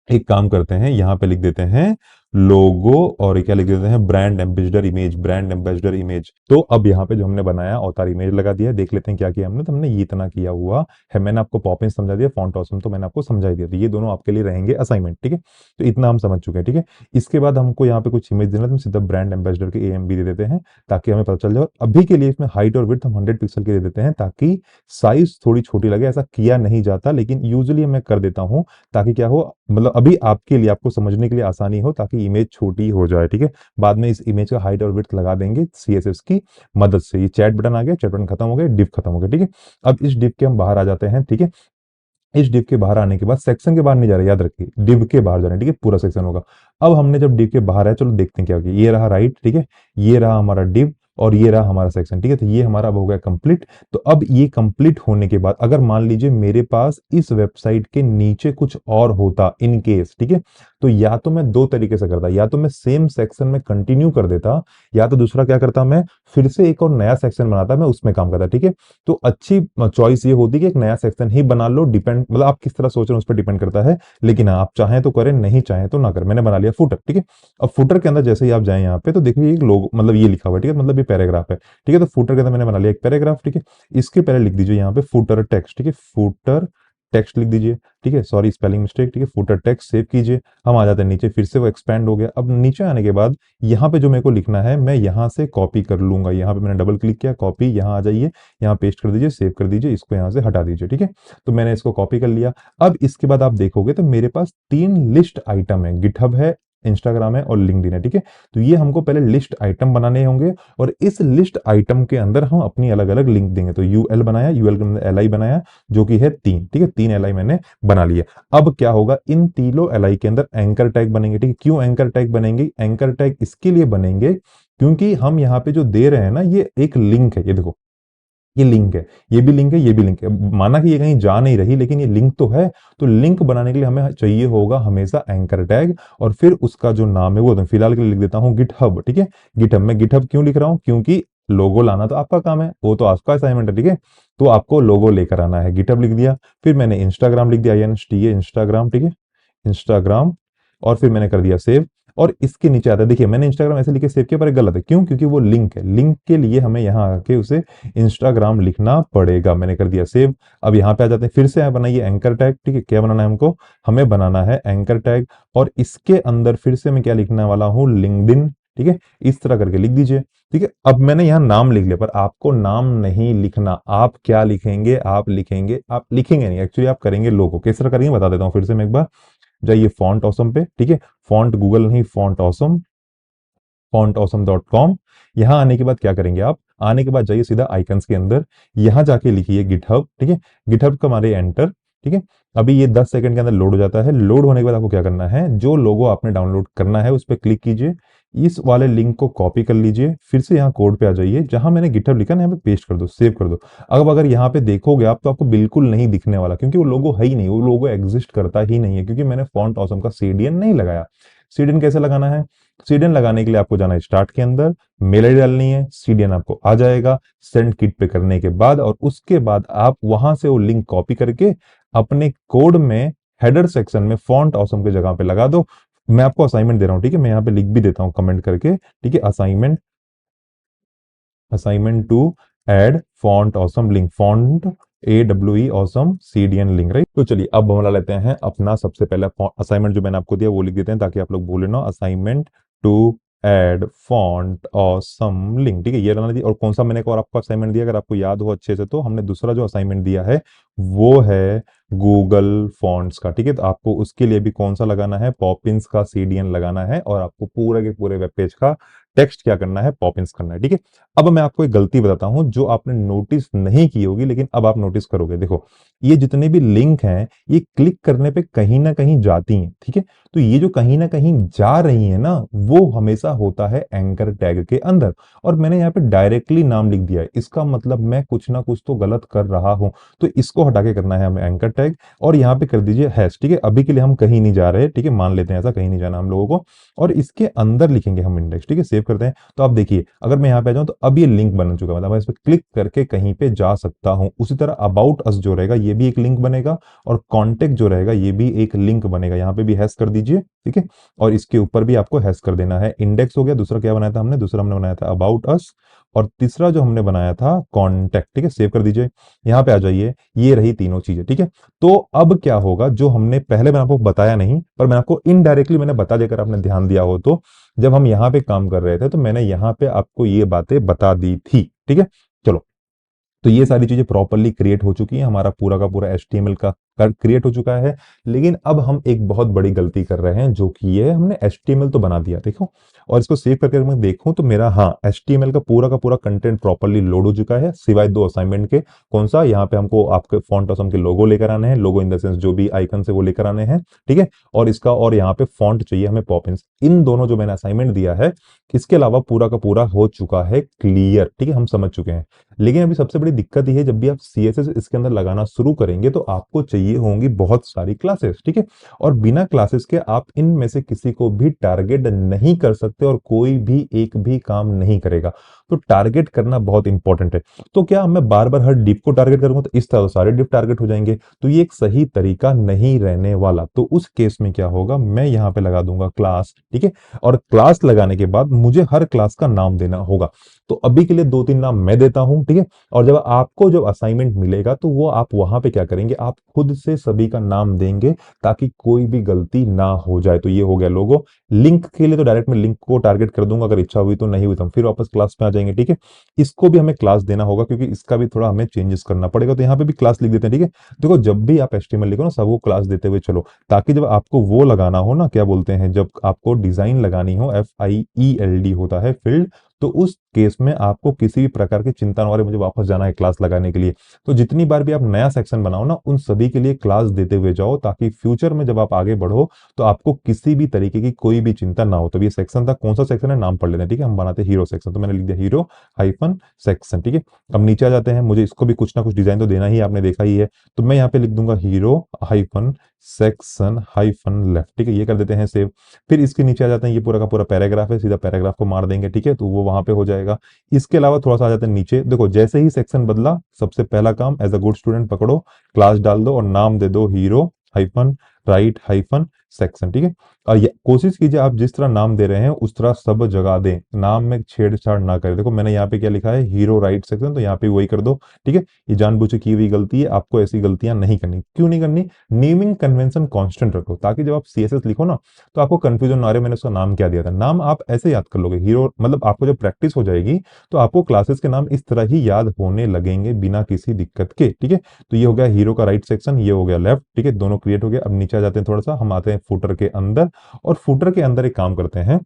Speaker 1: एक काम करते हैं, यहाँ पे लिख देते हैं लोगो और क्या लिख देते हैं, brand ambassador image, brand ambassador image. तो अब यहाँ पे जो हमने बनाया अवतार इमेज लगा दिया, देख लेते हैं क्या किया हमने। तो हमने ये इतना किया हुआ है, मैंने आपको पॉप इन समझा दिया, फॉन्ट ऑसम तो मैंने आपको समझा दिया, तो ये दोनों आपके लिए रहेंगे असाइनमेंट। ठीक है, तो इतना हम समझ चुके हैं। ठीक है, इसके बाद हमको यहाँ पे कुछ इमेज देना, तो हम सीधा ब्रांड एम्बेसडर के AMB दे देते हैं ताकि हमें पता चल जाए। और अभी के लिए इसमें हाइट और विड्थ हम 100 पिक्सल के दे देते हैं ताकि साइज थोड़ी छोटी लगे। ऐसा किया नहीं जाता, लेकिन यूजुअली मैं कर देता हूँ ताकि क्या हो, मतलब अभी आपके लिए, आपको समझने के लिए आसानी हो, ताकि हमारी इमेज छोटी हो जाए, ठीक है। बाद में इस इमेज का हाइट और विड्थ लगा देंगे सीएसएस की मदद से। ये चैट बटन आ गया, चैट बटन खत्म हो गया, डिव खत्म हो गया, ठीक है। अब इस डिव के हम बाहर आ जाते हैं, ठीक है। इस डिव के बाहर आने के बाद सेक्शन के बाहर नहीं जा रहे, याद रखिए डिव के बाहर जा रहे हैं, ठीक है, पूरा सेक्शन होगा। अब हमने जब डिव के बाहर आया, चलो देखते हैं क्या होगा। ये रहा राइट, ठीक है, ये रहा हमारा डिव और ये रहा हमारा सेक्शन, ठीक है। तो ये हमारा अब हो गया कंप्लीट। तो अब ये कंप्लीट होने के बाद अगर मान लीजिए मेरे पास इस वेबसाइट के नीचे कुछ और होता इन केस, ठीक है, तो या तो मैं दो तरीके से करता, या तो मैं सेम सेक्शन में कंटिन्यू कर देता, या तो दूसरा क्या करता, मैं फिर से एक और नया सेक्शन बनाता, मैं उसमें काम करता, ठीक है। तो अच्छी चॉइस ये होती कि एक नया सेक्शन ही बना लो, डिपेंड मतलब आप किस तरह सोच रहे हो उस पर डिपेंड करता है। लेकिन हाँ, आप चाहें तो करें, नहीं चाहें तो ना करें। मैंने बना लिया फुटर, ठीक है। अब फुटर के अंदर जैसे ही आप जाएं यहाँ पे तो देखिए एक लोग मतलब ये लिखा हुआ है, ठीक है, मतलब ये पैराग्राफ है, ठीक है। तो फुटर के अंदर मैंने बना लिया एक पैराग्राफ, ठीक है। इसके पहले लिख दीजिए यहाँ पे फुटर टेक्स्ट, ठीक है, फुटर टेक्स्ट लिख दीजिए, ठीक है, सॉरी स्पेलिंग मिस्टेक, ठीक है। फुटर टेक्स्ट सेव कीजिए। हम आ जाते हैं नीचे, फिर से वो एक्सपैंड हो गया। अब नीचे आने के बाद यहाँ पे जो मेरे को लिखना है मैं यहाँ से कॉपी कर लूंगा। यहाँ पे मैंने डबल क्लिक किया, कॉपी, यहाँ आ जाइए, यहाँ पेस्ट कर दीजिए, सेव कर दीजिए, इसको यहाँ से हटा दीजिए, ठीक है। तो मैंने इसको कॉपी कर लिया। अब इसके बाद आप देखोगे तो मेरे पास 3 लिस्ट आइटम है, गिटहब है, इंस्टाग्राम है और लिंक्डइन है, ठीक है। तो ये हमको पहले लिस्ट आइटम बनाने होंगे और इस लिस्ट आइटम के अंदर हम अपनी अलग अलग लिंक देंगे। तो यूएल बनाया, यूएल के अंदर एलआई बनाया, जो कि है 3, ठीक है, 3 एलआई मैंने बना लिया। अब क्या होगा, इन तीनों एलआई के अंदर एंकर टैग बनेंगे, ठीक है। क्यों एंकर टैग बनेंगे? एंकर टैग इसके लिए बनेंगे क्योंकि हम यहाँ पे जो दे रहे हैं ना, ये एक लिंक है, ये देखो, ये लिंक है, ये भी लिंक है, ये भी लिंक है। माना कि ये कहीं जा नहीं रही लेकिन ये लिंक तो है। तो लिंक बनाने के लिए हमें चाहिए होगा हमेशा एंकर टैग, और फिर उसका जो नाम है वो तो फिलहाल के लिए लिख देता हूँ गिटहब, ठीक है। गिटहब में गिटहब क्यों लिख रहा हूँ? क्योंकि लोगो लाना तो आपका काम है, वो तो आपका असाइनमेंट है, ठीक है। तो आपको लोगो लेकर आना है, गिटहब लिख दिया। फिर मैंने इंस्टाग्राम लिख दिया, इंस्टाग्राम, ठीक है, इंस्टाग्राम। और फिर मैंने कर दिया सेव। और इसके नीचे आता है, देखिए मैंने इंस्टाग्राम ऐसे लिख के सेव किया पर ये गलत है। क्यों? क्योंकि वो लिंक है, लिंक के लिए हमें यहाँ आके उसे इंस्टाग्राम लिखना पड़ेगा। मैंने कर दिया सेव। अब यहाँ पे आ जाते हैं, फिर से बनाइए एंकर टैग, ठीक है। क्या बनाना है हमको? हमें बनाना है एंकर टैग, और इसके अंदर फिर से मैं क्या लिखने वाला हूँ? लिंक्डइन, ठीक है। इस तरह करके लिख दीजिए, ठीक है। अब मैंने यहाँ नाम लिख लिया, पर आपको नाम नहीं लिखना। आप क्या लिखेंगे? आप लिखेंगे नहीं एक्चुअली, आप करेंगे लोगो। किस तरह करेंगे बता देता हूँ फिर से मैं एक बार। जाइए फॉन्ट ऑसम पे, ठीक है, फॉन्ट गूगल नहीं, फॉन्ट ऑसम, fontawesome.com। यहाँ आने के बाद क्या करेंगे आप? आने के बाद जाइए सीधा आइकन्स के अंदर, यहाँ जाके लिखिए गिटहब, ठीक है। गिटहब का मारे एंटर, ठीक है। अभी ये 10 सेकंड के अंदर लोड हो जाता है। लोड होने के बाद आपको क्या करना है, जो लोगो आपने डाउनलोड करना है उस पर क्लिक कीजिए, इस वाले लिंक को कॉपी कर लीजिए, फिर से यहाँ कोड पे आ जाइए, जहां मैंने गिटहब लिखा ना यहाँ पे पेस्ट कर दो, सेव कर दो। अब अगर यहाँ पे देखोगे आप तो आपको बिल्कुल नहीं दिखने वाला, क्योंकि वो लोगो है ही नहीं, वो लोगो एग्जिस्ट करता ही नहीं है, क्योंकि मैंने फॉन्ट ऑसम का सीडीएन नहीं लगाया। सीडीएन कैसे लगाना है? सीडीएन लगाने के लिए आपको जाना है स्टार्ट के अंदर, मेल आईडी डालनी है, सीडीएन आपको आ जाएगा। सेंड किट पे करने के बाद और उसके बाद आप वहां से वो लिंक कॉपी करके अपने कोड में हेडर सेक्शन में फॉन्ट ऑसम की जगह पे लगा दो। मैं आपको असाइनमेंट दे रहा हूं, ठीक है, मैं यहाँ पे लिख भी देता हूँ कमेंट करके, ठीक है। Assignment, assignment two add font awesome link, font AWE awesome CDN link, right. तो चलिए अब हम ला लेते हैं अपना सबसे पहला असाइनमेंट जो मैंने आपको दिया वो लिख देते हैं ताकि आप लोग भूले ना। Assignment two add font awesome link, ठीक है, ये डालना। और कौन सा मैंने और आपको असाइनमेंट दिया, अगर आपको याद हो अच्छे से, तो हमने दूसरा जो असाइनमेंट दिया है वो है गूगल फॉन्ट्स का, ठीक है। तो आपको उसके लिए भी कौन सा लगाना है? पॉपिंस का CDN लगाना है, और आपको पूरे के पूरे वेब पेज का टेक्स्ट क्या करना है? पॉपिंस करना है, ठीक है। अब मैं आपको एक गलती बताता हूं जो आपने नोटिस नहीं की होगी, लेकिन अब आप नोटिस करोगे। देखो ये जितने भी लिंक हैं ये क्लिक करने पे कहीं ना कहीं जाती हैं, ठीक है। तो ये जो कहीं ना कहीं जा रही है ना, वो हमेशा होता है एंकर टैग के अंदर। और मैंने यहाँ पे डायरेक्टली नाम लिख दिया है, इसका मतलब मैं कुछ ना कुछ तो गलत कर रहा हूं। तो इसको हटा के करना है हमें एंकर टैग, और यहाँ पे कर दीजिए हैश, ठीक है। अभी के लिए हम कहीं नहीं जा रहे, ठीक है, मान लेते हैं ऐसा, कहीं नहीं जाना हम लोगों को। और इसके अंदर लिखेंगे हम इंडेक्स, ठीक है। सेव करते हैं। तो आप देखिए अगर मैं यहाँ पे आ जाऊं तो अब ये लिंक बन चुका है, मतलब मैं इस पर क्लिक करके कहीं पे जा सकता हूं। उसी तरह अबाउट अस जो रहेगा ये भी एक लिंक बनेगा, और कॉन्टेक्ट जो रहेगा ये भी एक लिंक बनेगा। यहाँ पे भी हैश कर दीजिए, ठीक है। और इसके ऊपर भी आपको हैश कर देना है। इंडेक्स हो गया। दूसरा क्या बनाया था हमने? दूसरा हमने बनाया था अबाउट अस, और तीसरा जो हमने बनाया था कॉन्टेक्ट, ठीक है। सेव कर दीजिए। यहाँ पे आ जाइए, ये रही तीनों चीजें, ठीक है। तो अब क्या होगा, जो हमने पहले मैंने आपको बताया नहीं पर मैंने आपको इनडायरेक्टली मैंने बता देकर आपने ध्यान दिया हो, तो जब हम यहाँ पे काम कर रहे थे तो मैंने यहाँ पे आपको ये बातें बता दी थी, ठीक है। चलो, तो ये सारी चीजें प्रॉपर्ली क्रिएट हो चुकी है। हमारा पूरा का पूरा HTML का क्रिएट हो चुका है। लेकिन अब हम एक बहुत बड़ी गलती कर रहे हैं, जो कि ये है, हमने HTML तो बना दिया, देखो, और इसको सेव करके मैं देखूं तो मेरा, हाँ, HTML का पूरा कंटेंट प्रॉपर्ली लोड हो चुका है, सिवाय दो असाइनमेंट के। कौन सा? यहाँ पे हमको आपके फॉन्ट ऑसम के लोगो लेकर आने हैं, लोगो इन द सेंस जो भी आइकन है वो लेकर आने हैं, ठीक है। और इसका, और यहाँ पे फॉन्ट चाहिए हमें पॉपिंस। इन दोनों जो मैंने असाइनमेंट दिया है, इसके अलावा पूरा का पूरा हो चुका है क्लियर, ठीक है, हम समझ चुके हैं। लेकिन अभी सबसे बड़ी दिक्कत ये है, जब भी आप CSS इसके अंदर लगाना शुरू करेंगे तो आपको चाहिए होंगी बहुत सारी क्लासेस, ठीक है। और बिना क्लासेस के आप इनमें से किसी को भी टारगेट नहीं कर सकते और कोई भी एक भी काम नहीं करेगा। तो टारगेट करना बहुत इंपॉर्टेंट है। तो क्या मैं बार बार हर डिप को टारगेट करूंगा तो इस तरह सारे डिप टारगेट हो जाएंगे, तो ये एक सही तरीका नहीं रहने वाला। तो उस केस में क्या होगा, मैं यहाँ पे लगा दूंगा क्लास, ठीक है। और क्लास लगाने के बाद मुझे हर क्लास का नाम देना होगा। तो अभी के लिए 2-3 नाम मैं देता हूं, ठीक है। और जब आपको जब असाइनमेंट मिलेगा तो वो आप वहां पे क्या करेंगे, आप खुद से सभी का नाम देंगे, ताकि कोई भी गलती ना हो जाए। तो ये हो गया लोगो। लिंक के लिए तो डायरेक्ट मैं लिंक को टारगेट कर दूंगा, अगर इच्छा हुई तो, नहीं हुई तो हम फिर वापस क्लास में आ जाएंगे, ठीक है। इसको भी हमें क्लास देना होगा, क्योंकि इसका भी थोड़ा हमें चेंजेस करना पड़ेगा। तो यहाँ पे भी क्लास लिख देते हैं, ठीक है। देखो, जब भी आप HTML लिखो ना, सबको क्लास देते हुए चलो, ताकि जब आपको वो लगाना हो ना, क्या बोलते हैं, जब आपको डिजाइन लगानी हो, FIELD होता है फील्ड, तो उस केस में आपको किसी भी प्रकार की चिंता ना हो, मुझे वापस जाना है क्लास लगाने के लिए। तो जितनी बार भी आप नया सेक्शन बनाओ ना, उन सभी के लिए क्लास देते हुए जाओ, ताकि फ्यूचर में जब आप आगे बढ़ो तो आपको किसी भी तरीके की कोई भी चिंता ना हो। तो ये सेक्शन था, कौन सा सेक्शन है, नाम पढ़ लेते हैं, ठीक है। हम बनाते हैं हीरो सेक्शन, तो मैंने लिख दिया हीरो हाइफन सेक्शन, ठीक है। अब नीचे आ जाते हैं, मुझे इसको भी कुछ ना कुछ डिजाइन तो देना ही है, आपने देखा ही है। तो मैं यहाँ पे लिख दूंगा hero hyphen section hyphen left, ठीक है। ये कर देते हैं सेव। फिर इसके नीचे आ जाते हैं, ये पूरा का पूरा पैराग्राफ है, सीधा पैराग्राफ को मार देंगे, ठीक है, तो वो वहां पे हो जाएगा। इसके अलावा थोड़ा सा आ जाते हैं नीचे, देखो, जैसे ही सेक्शन बदला, सबसे पहला काम, एज अ गुड स्टूडेंट पकड़ो, क्लास डाल दो और नाम दे दो hero hyphen right hyphen section, ठीक है। और ये कोशिश कीजिए आप जिस तरह नाम दे रहे हैं उस तरह सब जगह दें, नाम में छेड़छाड़ ना करें। देखो, मैंने यहाँ पे क्या लिखा है, हीरो राइट सेक्शन, तो यहाँ पे वही कर दो, ठीक है। ये जानबूझ के की हुई गलती है, आपको ऐसी गलतियां नहीं करनी। क्यों नहीं करनी? नेमिंग कन्वेंशन कांस्टेंट रखो, ताकि जब आप CSS लिखो ना, तो आपको कंफ्यूजन ना रहे, मैंने उसका नाम क्या दिया था। नाम आप ऐसे याद कर लोगे, हीरो, मतलब आपको जब प्रैक्टिस हो जाएगी तो आपको क्लासेस के नाम इस तरह ही याद होने लगेंगे, बिना किसी दिक्कत के, ठीक है। तो ये हो गया हीरो का राइट सेक्शन, ये हो गया लेफ्ट, ठीक है, दोनों क्रिएट हो गए। अब नीचे आ जाते हैं, थोड़ा सा हम आते हैं फुटर के अंदर, और फुटर के अंदर एक काम करते हैं,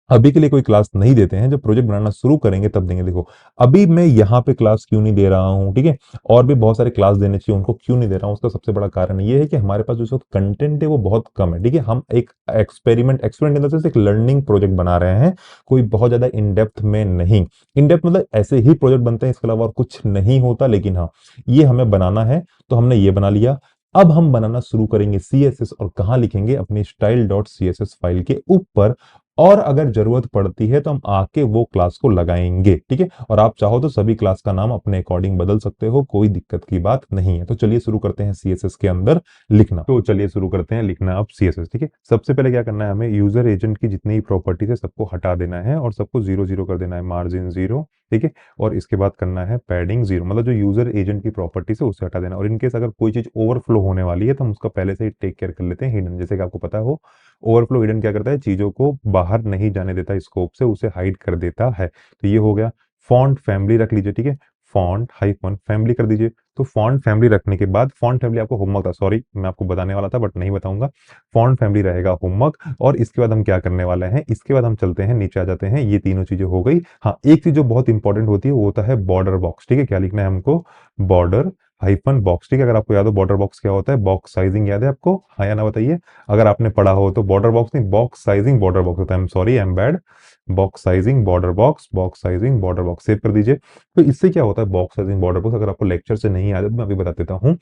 Speaker 1: अभी के लिए कोई क्लास नहीं देते हैं, जब प्रोजेक्ट बनाना शुरू करेंगे तब देंगे। देखो, अभी मैं यहाँ पे क्लास क्यों नहीं दे रहा हूँ, ठीक है, और भी बहुत सारे क्लास देने चाहिए, उनको क्यों नहीं दे रहा हूँ, उसका सबसे बड़ा कारण ये है कि हमारे पास जो कंटेंट है वो बहुत कम है, ठीक है। हम एक एक्सपेरिमेंट इन द सेंस एक लर्निंग प्रोजेक्ट बना रहे हैं, कोई बहुत ज्यादा इन डेप्थ में नहीं। इन डेप्थ मतलब ऐसे ही प्रोजेक्ट बनते हैं, इसके अलावा और कुछ नहीं होता, लेकिन हाँ, ये हमें बनाना है, तो हमने ये बना लिया। अब हम बनाना शुरू करेंगे CSS, और कहां लिखेंगे, अपनी style.css फाइल के ऊपर। और अगर जरूरत पड़ती है तो हम आके वो क्लास को लगाएंगे, ठीक है। और आप चाहो तो सभी क्लास का नाम अपने अकॉर्डिंग बदल सकते हो, कोई दिक्कत की बात नहीं है। तो चलिए शुरू करते हैं CSS के अंदर लिखना। तो चलिए शुरू करते हैं लिखना अब CSS, ठीक है। सबसे पहले क्या करना है, हमें यूजर एजेंट की जितनी प्रॉपर्टीज है सबको हटा देना है, और सबको 0 0 कर देना है, मार्जिन 0, ठीक है। और इसके बाद करना है पैडिंग 0, मतलब जो यूजर एजेंट की प्रॉपर्टीज है उसे हटा देना। और इनकेस अगर कोई चीज ओवरफ्लो होने वाली है तो हम उसका पहले से ही टेक केयर कर लेते हैं हिडन। जैसे कि आपको पता हो, ओवरफ्लो हिडन क्या करता है, चीजों को बाहर नहीं जाने देता स्कोप से, उसे हाइड कर देता है। तो ये हो गया। फॉन्ट फैमिली रख लीजिए, ठीक है, फॉन्ट हाइफन फैमिली कर दीजिए। तो फॉन्ट फैमिली रखने के बाद, फॉन्ट फैमिली आपको होमवर्क था, सॉरी मैं आपको बताने वाला था बट नहीं बताऊंगा, फॉन्ट फैमिली रहेगा होमवर्क। और इसके बाद हम क्या करने वाले हैं, इसके बाद हम चलते हैं नीचे आ जाते हैं, ये तीनों चीजें हो गई। हाँ, एक चीज जो बहुत इंपॉर्टेंट होती है वो होता है बॉर्डर बॉक्स, ठीक है। क्या लिखना है हमको, बॉर्डर हाइफन बॉक्स, ठीक है। अगर आपको याद हो बॉर्डर बॉक्स क्या होता है, बॉक्स साइजिंग याद है आपको, हाँ या ना बताइए। अगर आपने पढ़ा हो तो बॉर्डर बॉक्स नहीं, बॉक्स साइजिंग बॉर्डर बॉक्स होता है। I am sorry, I am bad. Box sizing border box, box sizing border box, save कर दीजिए। तो इससे क्या होता है, बॉक्स साइजिंग बॉर्डर बॉक्स, अगर आपको लेक्चर से नहीं याद है तो मैं अभी बता देता हूँ।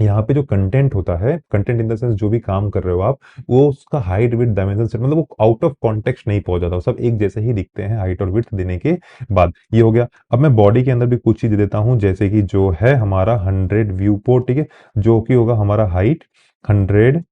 Speaker 1: यहाँ पे जो कंटेंट होता है, कंटेंट इन द सेंस जो भी काम कर रहे हो आप, वो उसका हाइट विड्थ डायमेंशन सेट, मतलब वो आउट ऑफ कॉन्टेक्स्ट नहीं पहुंच जाता, सब एक जैसे ही दिखते हैं हाइट और विड्थ देने के बाद। ये हो गया। अब मैं बॉडी के अंदर भी कुछ चीज दे देता हूं, जैसे कि जो है हमारा 100 व्यू पोर्ट, ठीक है, जो कि होगा हमारा हाइट 100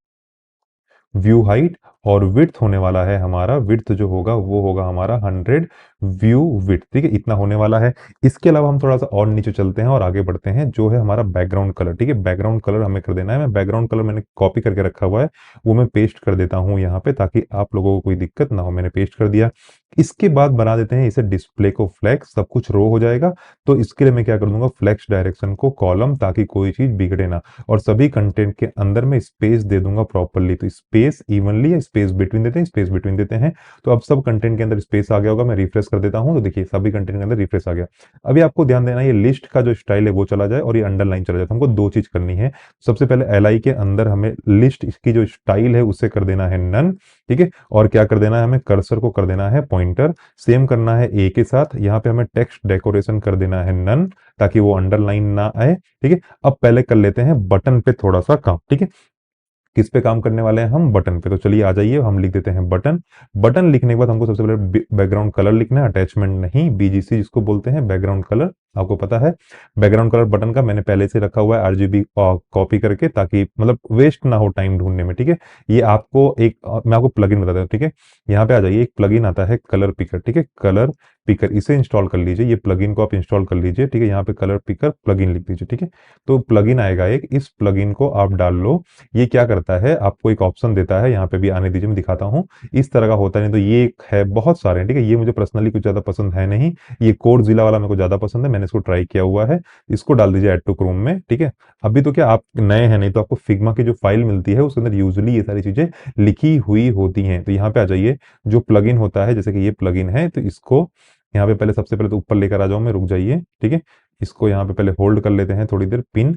Speaker 1: व्यू हाइट, और विड्थ होने वाला है हमारा, विड्थ जो होगा वो होगा हमारा 100 व्यू विड्थ, ठीक है, इतना होने वाला है। इसके अलावा हम थोड़ा सा और नीचे चलते हैं और आगे बढ़ते हैं, जो है हमारा बैकग्राउंड कलर, ठीक है। बैकग्राउंड कलर हमें कर देना है, मैं बैकग्राउंड कलर मैंने कॉपी करके रखा हुआ है, वो मैं पेस्ट कर देता हूं यहाँ पे, ताकि आप लोगों को कोई दिक्कत ना हो। मैंने पेस्ट कर दिया। इसके बाद बना देते हैं इसे डिस्प्ले को फ्लेक्स, सब कुछ रो हो जाएगा। तो इसके लिए मैं क्या कर दूंगा, फ्लेक्स डायरेक्शन को कॉलम, ताकि कोई चीज बिगड़े ना। और सभी कंटेंट के अंदर में स्पेस दे दूंगा प्रॉपरली, तो स्पेस इवनली या स्पेस बिटवीन देते हैं, स्पेस बिटवीन देते हैं। तो अब सब कंटेंट के अंदर स्पेस आ गया होगा, मैं रिफ्रेश कर देता हूं, तो देखिए सभी कंटेंट के अंदर रिफ्रेश आ गया। अभी आपको ध्यान देना, ये लिस्ट का जो स्टाइल है वो चला जाए और ये अंडरलाइन चला जाए। तो हमको दो चीज करनी है। सबसे पहले एल के अंदर हमें लिस्ट की जो स्टाइल है उससे कर देना है नन, ठीक है। और क्या कर देना है, हमें कर्सर को कर देना है पॉइंटर। सेम करना है ए के साथ, यहाँ पे हमें टेक्स्ट डेकोरेशन कर देना है नन, ताकि वो अंडरलाइन ना आए, ठीक है। अब पहले कर लेते हैं बटन पे थोड़ा सा काम, ठीक है। किस पे काम करने वाले हैं हम, बटन पे। तो चलिए आ जाइए, हम लिख देते हैं बटन। बटन लिखने के बाद हमको सबसे पहले बैकग्राउंड कलर लिखना है, अटैचमेंट नहीं, बीजीसी जिसको बोलते हैं, बैकग्राउंड कलर। आपको पता है बैकग्राउंड कलर बटन का मैंने पहले से रखा हुआ है आरजीबी कॉपी करके, ताकि मतलब वेस्ट ना हो टाइम ढूंढने में, ठीक है। ये आपको एक मैं आपको प्लगइन बताता हूँ, ठीक है। यहाँ पे आ जाइए, एक प्लगइन आता है कलर पिकर, ठीक है, कलर पिकर, इसे इंस्टॉल कर लीजिए। ये प्लगइन को आप इंस्टॉल कर लीजिए, ठीक है। यहाँ पे कलर पिकर प्लगइन लिख दीजिए, ठीक है। तो प्लगइन आएगा एक, इस प्लगइन को आप डाल लो। ये क्या करता है, आपको एक ऑप्शन देता है, यहाँ पे भी आने दीजिए, मैं दिखाता हूँ। इस तरह का होता है, नहीं तो ये एक है, बहुत सारे हैं, ठीक है। ये मुझे पर्सनली कुछ ज्यादा पसंद है नहीं, ये कोड जिला वाला मेरे को ज्यादा पसंद है, मैंने इसको ट्राई किया हुआ है। इसको डाल दीजिए ऐड टू क्रोम में, ठीक है। अभी तो क्या आप नए हैं, नहीं तो आपको फिग्मा की जो फाइल मिलती है उसके अंदर यूजुअली ये सारी चीजें लिखी हुई होती हैं। तो यहाँ पे आ जाइए, जो प्लगइन होता है, जैसे कि ये प्लगइन है, तो इसको यहाँ पे पहले सबसे पहले तो ऊपर लेकर आ जाऊं मैं, रुक जाइए, ठीक है। इसको यहाँ पे पहले होल्ड कर लेते हैं थोड़ी देर, पिन,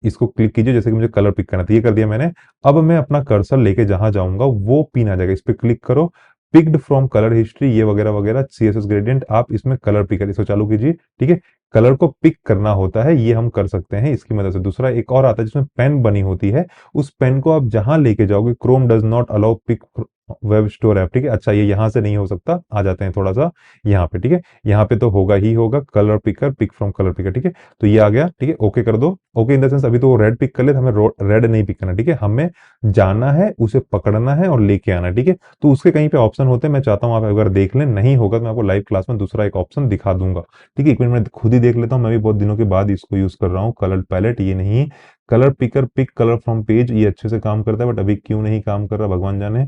Speaker 1: इसको क्लिक कीजिए, जैसे कि मुझे कलर पिक करना था, ये कर दिया मैंने। अब मैं अपना कर्सर लेके जहां जाऊंगा वो पिन आ जाएगा, इस पे क्लिक करो, पिक्ड फ्रॉम कलर हिस्ट्री, ये वगैरह वगैरह, सीएसएस ग्रेडियंट, आप इसमें कलर पिकर इसको चालू कीजिए, ठीक है। कलर को पिक करना होता है, ये हम कर सकते हैं इसकी मदद से। दूसरा एक और आता है जिसमें पेन बनी होती है, उस पेन को आप जहां लेके जाओगे, Chrome does not allow pick web store app, ठीक है। अच्छा, ये यहां से नहीं हो सकता, आ जाते हैं थोड़ा सा यहाँ पे, ठीक है। यहाँ पे तो होगा ही होगा, colour picker, pick from colour picker, ठीक है। तो ये आ गया, ठीक है। ओके कर दो, ओके इन द सेंस अभी तो वो रेड पिक कर ले, तो हमें रेड नहीं पिक करना, ठीक है। हमें जाना है, उसे पकड़ना है और लेके आना है, ठीक है। तो उसके कहीं पे ऑप्शन होते हैं, मैं चाहता हूं आप अगर देख लें, नहीं होगा तो मैं आपको लाइव क्लास में दूसरा एक ऑप्शन दिखा दूंगा, ठीक है। एक मिनट मैं खुद ही देख लेता हूं, मैं भी बहुत दिनों के बाद इसको यूज कर रहा हूँ। कलर पैलेट ये नहीं, colour picker, pick colour from page, ये अच्छे से काम करता है, बट अभी क्यों नहीं काम कर रहा भगवान जाने।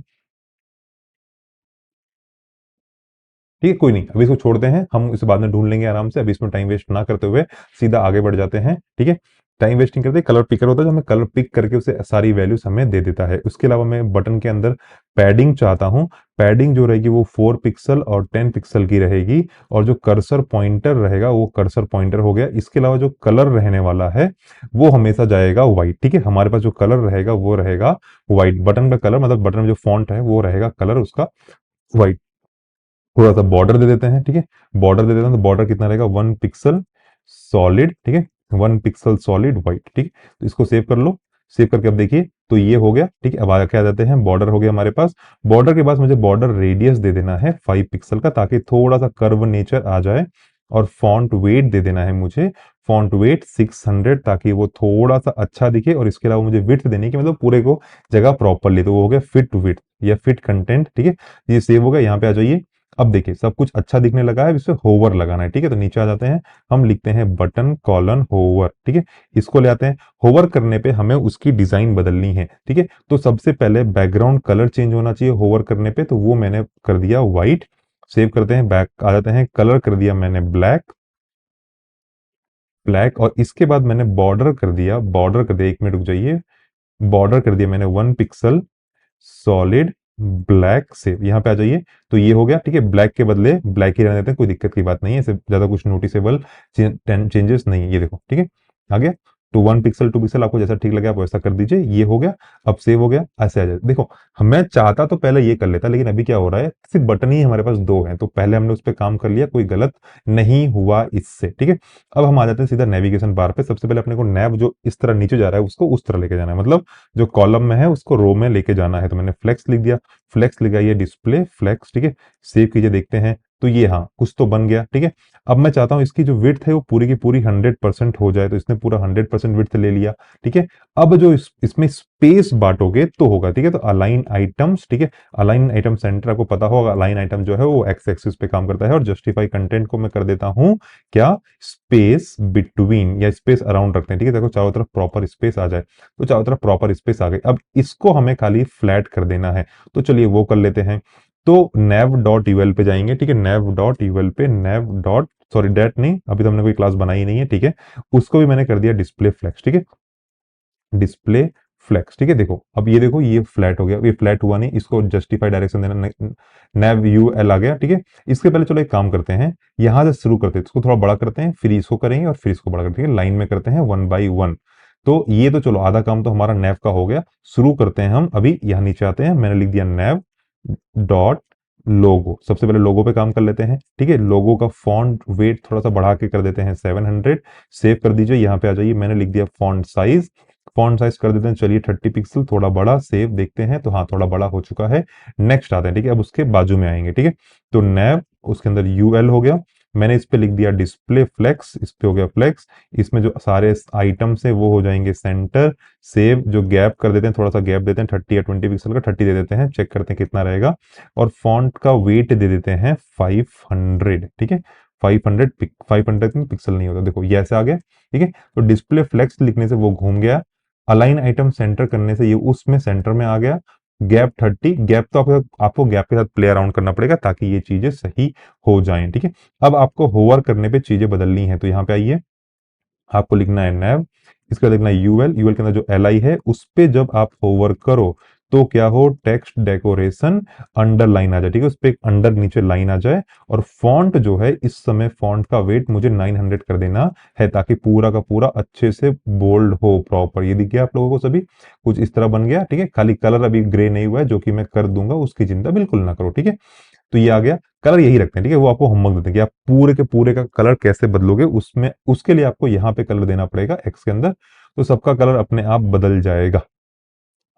Speaker 1: ठीक है, कोई नहीं, अभी इसको छोड़ते हैं, हम इसे बाद में ढूंढ लेंगे आराम से। अभी इसमें टाइम वेस्ट ना करते हुए सीधा आगे बढ़ जाते हैं, ठीक है। टाइम वेस्टिंग करते, कलर पिकर होता है जो हमें कलर पिक करके उसे सारी वैल्यूज हमें दे देता है। उसके अलावा मैं बटन के अंदर पैडिंग चाहता हूं, पैडिंग जो रहेगी वो 4 पिक्सल और 10 पिक्सल की रहेगी, और जो कर्सर पॉइंटर रहेगा वो कर्सर पॉइंटर हो गया। इसके अलावा जो कलर रहने वाला है वो हमेशा जाएगा व्हाइट, ठीक है। हमारे पास जो कलर रहेगा वो रहेगा व्हाइट, बटन का कलर, मतलब बटन में जो फॉन्ट है वो रहेगा कलर उसका व्हाइट। थोड़ा सा बॉर्डर दे देते हैं, ठीक है। बॉर्डर दे देते हैं, तो बॉर्डर कितना रहेगा, 1 पिक्सल सॉलिड, ठीक है, 1 पिक्सल सॉलिड व्हाइट, ठीक है। तो इसको सेव कर लो। सेव करके अब देखिए, तो ये हो गया, ठीक है। अब आगे क्या जाते हैं, बॉर्डर हो गया हमारे पास। बॉर्डर के पास मुझे बॉर्डर रेडियस दे देना है 5 पिक्सल का, ताकि थोड़ा सा कर्व नेचर आ जाए। और फॉन्ट वेट दे देना है मुझे, फॉन्ट वेट 600, ताकि वो थोड़ा सा अच्छा दिखे। और इसके अलावा मुझे विड्थ देनी है, कि मतलब पूरे को जगह प्रॉपरली, तो वो हो गया फिट विड्थ या फिट कंटेंट, ठीक है। ये सेव हो गया, यहाँ पे आ जाइए। अब देखिए सब कुछ अच्छा दिखने लगा है, इस पे होवर लगाना है, ठीक है। तो नीचे आ जाते हैं, हम लिखते हैं बटन कॉलन होवर, ठीक है। इसको ले आते हैं। होवर करने पे हमें उसकी डिजाइन बदलनी है, ठीक है। तो सबसे पहले बैकग्राउंड कलर चेंज होना चाहिए होवर करने पे, तो वो मैंने कर दिया व्हाइट। सेव करते हैं, बैक आ जाते हैं, कलर कर दिया मैंने ब्लैक, ब्लैक। और इसके बाद मैंने बॉर्डर कर दिया, बॉर्डर कर दिया, 1 मिनट रुक जाइए, बॉर्डर कर दिया मैंने 1 पिक्सल सॉलिड ब्लैक से। यहाँ पे आ जाइए, तो ये हो गया, ठीक है। ब्लैक के बदले ब्लैक ही रहने देते हैं, कोई दिक्कत की बात नहीं है, इससे ज्यादा कुछ नोटिसेबल चेंजेस नहीं है, ये देखो, ठीक है। आ गया, तो 1 पिक्सल 2 पिक्सल आपको जैसा ठीक लगे आप वैसा कर दीजिए, ये हो गया। अब सेव हो गया, ऐसे आ जाए। देखो, मैं चाहता तो पहले ये कर लेता, लेकिन अभी क्या हो रहा है, सिर्फ बटन ही हमारे पास दो हैं, तो पहले हमने उस पर काम कर लिया, कोई गलत नहीं हुआ इससे, ठीक है। अब हम आ जाते हैं सीधा नेविगेशन बार पे। सबसे पहले अपने को नैव जो इस तरह नीचे जा रहा है उसको उस तरह लेके जाना है, मतलब जो कॉलम में है उसको रो में लेके जाना है। तो मैंने फ्लेक्स लिख दिया, फ्लेक्स लिखा, ये डिस्प्ले फ्लेक्स, ठीक है। सेव कीजिए, देखते हैं, तो ये हाँ कुछ तो बन गया, ठीक है। अब मैं चाहता हूं इसकी जो विड्थ है वो पूरी की पूरी 100% हो जाए, तो इसने पूरा 100% विड्थ ले लिया, ठीक है। अब जो इसमें स्पेस बांटोगे तो होगा, ठीक है। तो अलाइन आइटम्स, ठीक है, अलाइन आइटम सेंटर आपको पता होगा, अलाइन आइटम जो है वो एक्स एक्सिस पे काम करता है। और जस्टिफाई कंटेंट को मैं कर देता हूं क्या, स्पेस बिटवीन या स्पेस अराउंड रखते हैं, ठीक है। देखो चारों तरफ प्रॉपर स्पेस आ जाए, तो चारों तरफ प्रॉपर स्पेस आ गई। अब इसको हमें खाली फ्लैट कर देना है, तो चलिए वो कर लेते हैं। तो nav डॉट यूएल पे जाएंगे, ठीक है, nav डॉट यूएल पे, nav डॉट, सॉरी डेट नहीं, अभी तो हमने कोई क्लास बनाई नहीं है, ठीक है, उसको भी मैंने कर दिया डिस्प्ले फ्लेक्स, ठीक है, डिस्प्ले फ्लेक्स, ठीक है। देखो अब ये देखो, ये फ्लैट हो गया, ये फ्लैट हुआ नहीं, इसको जस्टिफाई डायरेक्शन देना, नैव यू एल आ गया, ठीक है। इसके पहले चलो एक काम करते हैं, यहां से शुरू करते हैं, इसको थोड़ा बड़ा करते हैं, फिर इसको करेंगे और फिर इसको बड़ा करते हैं, लाइन में करते हैं 1 by 1। तो ये तो चलो आधा काम तो हमारा नैव का हो गया। शुरू करते हैं हम, अभी यहाँ नीचे आते हैं, मैंने लिख दिया नैव डॉट लोगो। सबसे पहले लोगो पे काम कर लेते हैं, ठीक है। लोगो का फॉन्ट वेट थोड़ा सा बढ़ा के कर देते हैं 700। सेव कर दीजिए, यहाँ पे आ जाइए, मैंने लिख दिया फॉन्ट साइज, फॉन्ट साइज कर देते हैं, चलिए 30 पिक्सल, थोड़ा बड़ा, सेव देखते हैं, तो हाँ थोड़ा बड़ा हो चुका है। नेक्स्ट आते हैं, ठीक है, अब उसके बाजू में आएंगे, ठीक है। तो नैव, उसके अंदर यूएल हो गया, मैंने इस पे लिख दिया डिस्प्ले फ्लेक्स, इस पे हो गया फ्लेक्स, इसमें जो सारे आइटम्स है वो हो जाएंगे सेंटर। सेव, जो गैप कर देते हैं, थोड़ा सा गैप देते हैं 30 या 20 पिक्सल का, 30 दे देते हैं, चेक करते हैं कितना रहेगा, और फॉन्ट का वेट दे देते हैं 500, ठीक है। 500 में पिक्सल नहीं होता, देखो ये ऐसे आ गया, ठीक है। तो डिस्प्ले फ्लेक्स लिखने से वो घूम गया, अलाइन आइटम सेंटर करने से ये उसमें सेंटर में आ गया, गैप 30, गैप तो आपको गैप के साथ प्ले अराउंड करना पड़ेगा ताकि ये चीजें सही हो जाएं, ठीक है। अब आपको होवर करने पे चीजें बदलनी है, तो यहाँ पे आइए, आपको लिखना है नैव, इसके बाद लिखना है यूएल, यूएल के अंदर जो एल आई है उस पे जब आप होवर करो तो क्या हो, टेक्स्ट डेकोरेशन अंडरलाइन आ जाए, ठीक है, उस पे एक अंडर नीचे लाइन आ जाए, और फॉन्ट जो है, इस समय फॉन्ट का वेट मुझे 900 कर देना है ताकि पूरा का पूरा अच्छे से बोल्ड हो प्रॉपर। ये दिख गया आप लोगों को सभी, कुछ इस तरह बन गया, ठीक है। खाली कलर अभी ग्रे नहीं हुआ है, जो कि मैं कर दूंगा, उसकी चिंता बिल्कुल ना करो, ठीक है। तो ये आ गया, कलर यही रखते हैं, ठीक है, वो आपको होमवर्क देते हैं कि आप पूरे के पूरे का कलर कैसे बदलोगे, उसमें उसके लिए आपको यहाँ पे कलर देना पड़ेगा एक्स के अंदर, तो सबका कलर अपने आप बदल जाएगा।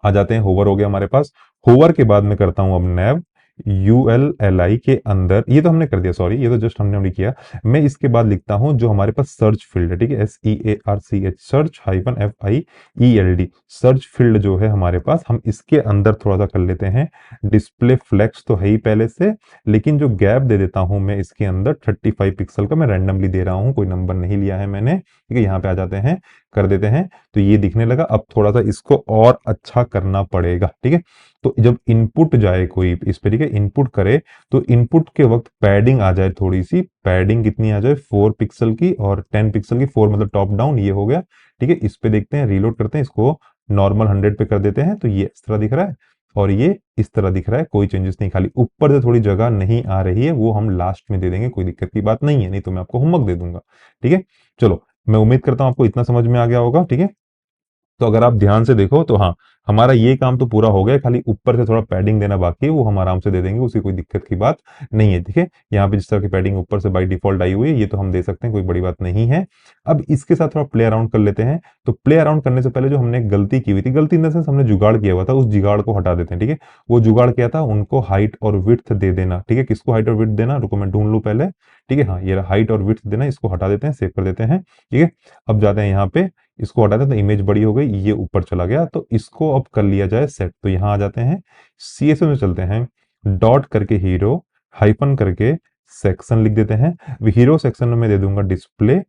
Speaker 1: आ जाते हैं, होवर हो गया हमारे पास। होवर के बाद मैं करता हूं अब नैव ULLI के अंदर, ये तो हमने कर दिया, सॉरी, ये तो जस्ट हमने अभी किया। मैं इसके बाद लिखता हूं जो हमारे पास सर्च फील्ड है, ठीक है, SEARCH, search -FIELD, search field जो है हमारे पास, हम इसके अंदर थोड़ा सा कर लेते हैं। डिस्प्ले फ्लेक्स तो है ही पहले से, लेकिन जो गैप दे देता हूं मैं इसके अंदर 35 पिक्सल का, मैं रैंडमली दे रहा हूं, कोई नंबर नहीं लिया है मैंने, ठीक है। यहाँ पे आ जाते हैं, कर देते हैं, तो ये दिखने लगा। अब थोड़ा सा इसको और अच्छा करना पड़ेगा, ठीक है। तो जब इनपुट जाए कोई इस पे, ठीक है, इनपुट करे, तो इनपुट के वक्त पैडिंग आ जाए, थोड़ी सी पैडिंग कितनी आ जाए, 4 पिक्सल की और 10 पिक्सल की, 4 मतलब टॉप डाउन, ये हो गया, ठीक है। इस पे देखते हैं, रीलोड करते हैं, इसको नॉर्मल 100 पे कर देते हैं, तो ये इस तरह दिख रहा है और ये इस तरह दिख रहा है, कोई चेंजेस नहीं, खाली ऊपर से थोड़ी जगह नहीं आ रही है, वो हम लास्ट में दे देंगे, कोई दिक्कत की बात नहीं है, नहीं तो मैं आपको होमवर्क दे दूंगा, ठीक है। चलो, मैं उम्मीद करता हूं आपको इतना समझ में आ गया होगा, ठीक है। तो अगर आप ध्यान से देखो तो हाँ, हमारा ये काम तो पूरा हो गया, खाली ऊपर से थोड़ा पैडिंग देना बाकी है, वो हम आराम से दे देंगे, उसकी कोई दिक्कत की बात नहीं है, ठीक है। यहाँ पे जिस तरह की पैडिंग ऊपर से बाय डिफॉल्ट आई हुई है, ये तो हम दे सकते हैं, कोई बड़ी बात नहीं है। अब इसके साथ थोड़ा प्ले अराउंड कर लेते हैं। तो प्ले अराउंड करने से पहले जो हमने गलती की हुई थी, गलती इन द सेंस हमने जुगाड़ किया हुआ था, उस जुगाड़ को हटा देते हैं, ठीक है। वो जुगाड़ किया था, उनको हाइट और विड्थ दे देना, ठीक है। किसको हाइट और विड्थ देना, रुको मैं ढूंढ लूं पहले, ठीक है। हाँ, ये हाइट और विड्थ देना, इसको हटा देते हैं, सेव कर देते हैं, ठीक है। अब जाते हैं यहाँ पे, इसको हटाते हैं तो इमेज बड़ी हो गई, ये ऊपर चला गया, तो इसको अब कर लिया जाए सेट। तो यहां आ जाते हैं, CSS में चलते हैं, डॉट करके हीरो, हाइफन करके सेक्शन लिख देते हैं। हीरो सेक्शन में मैं दे दूंगा डिस्प्ले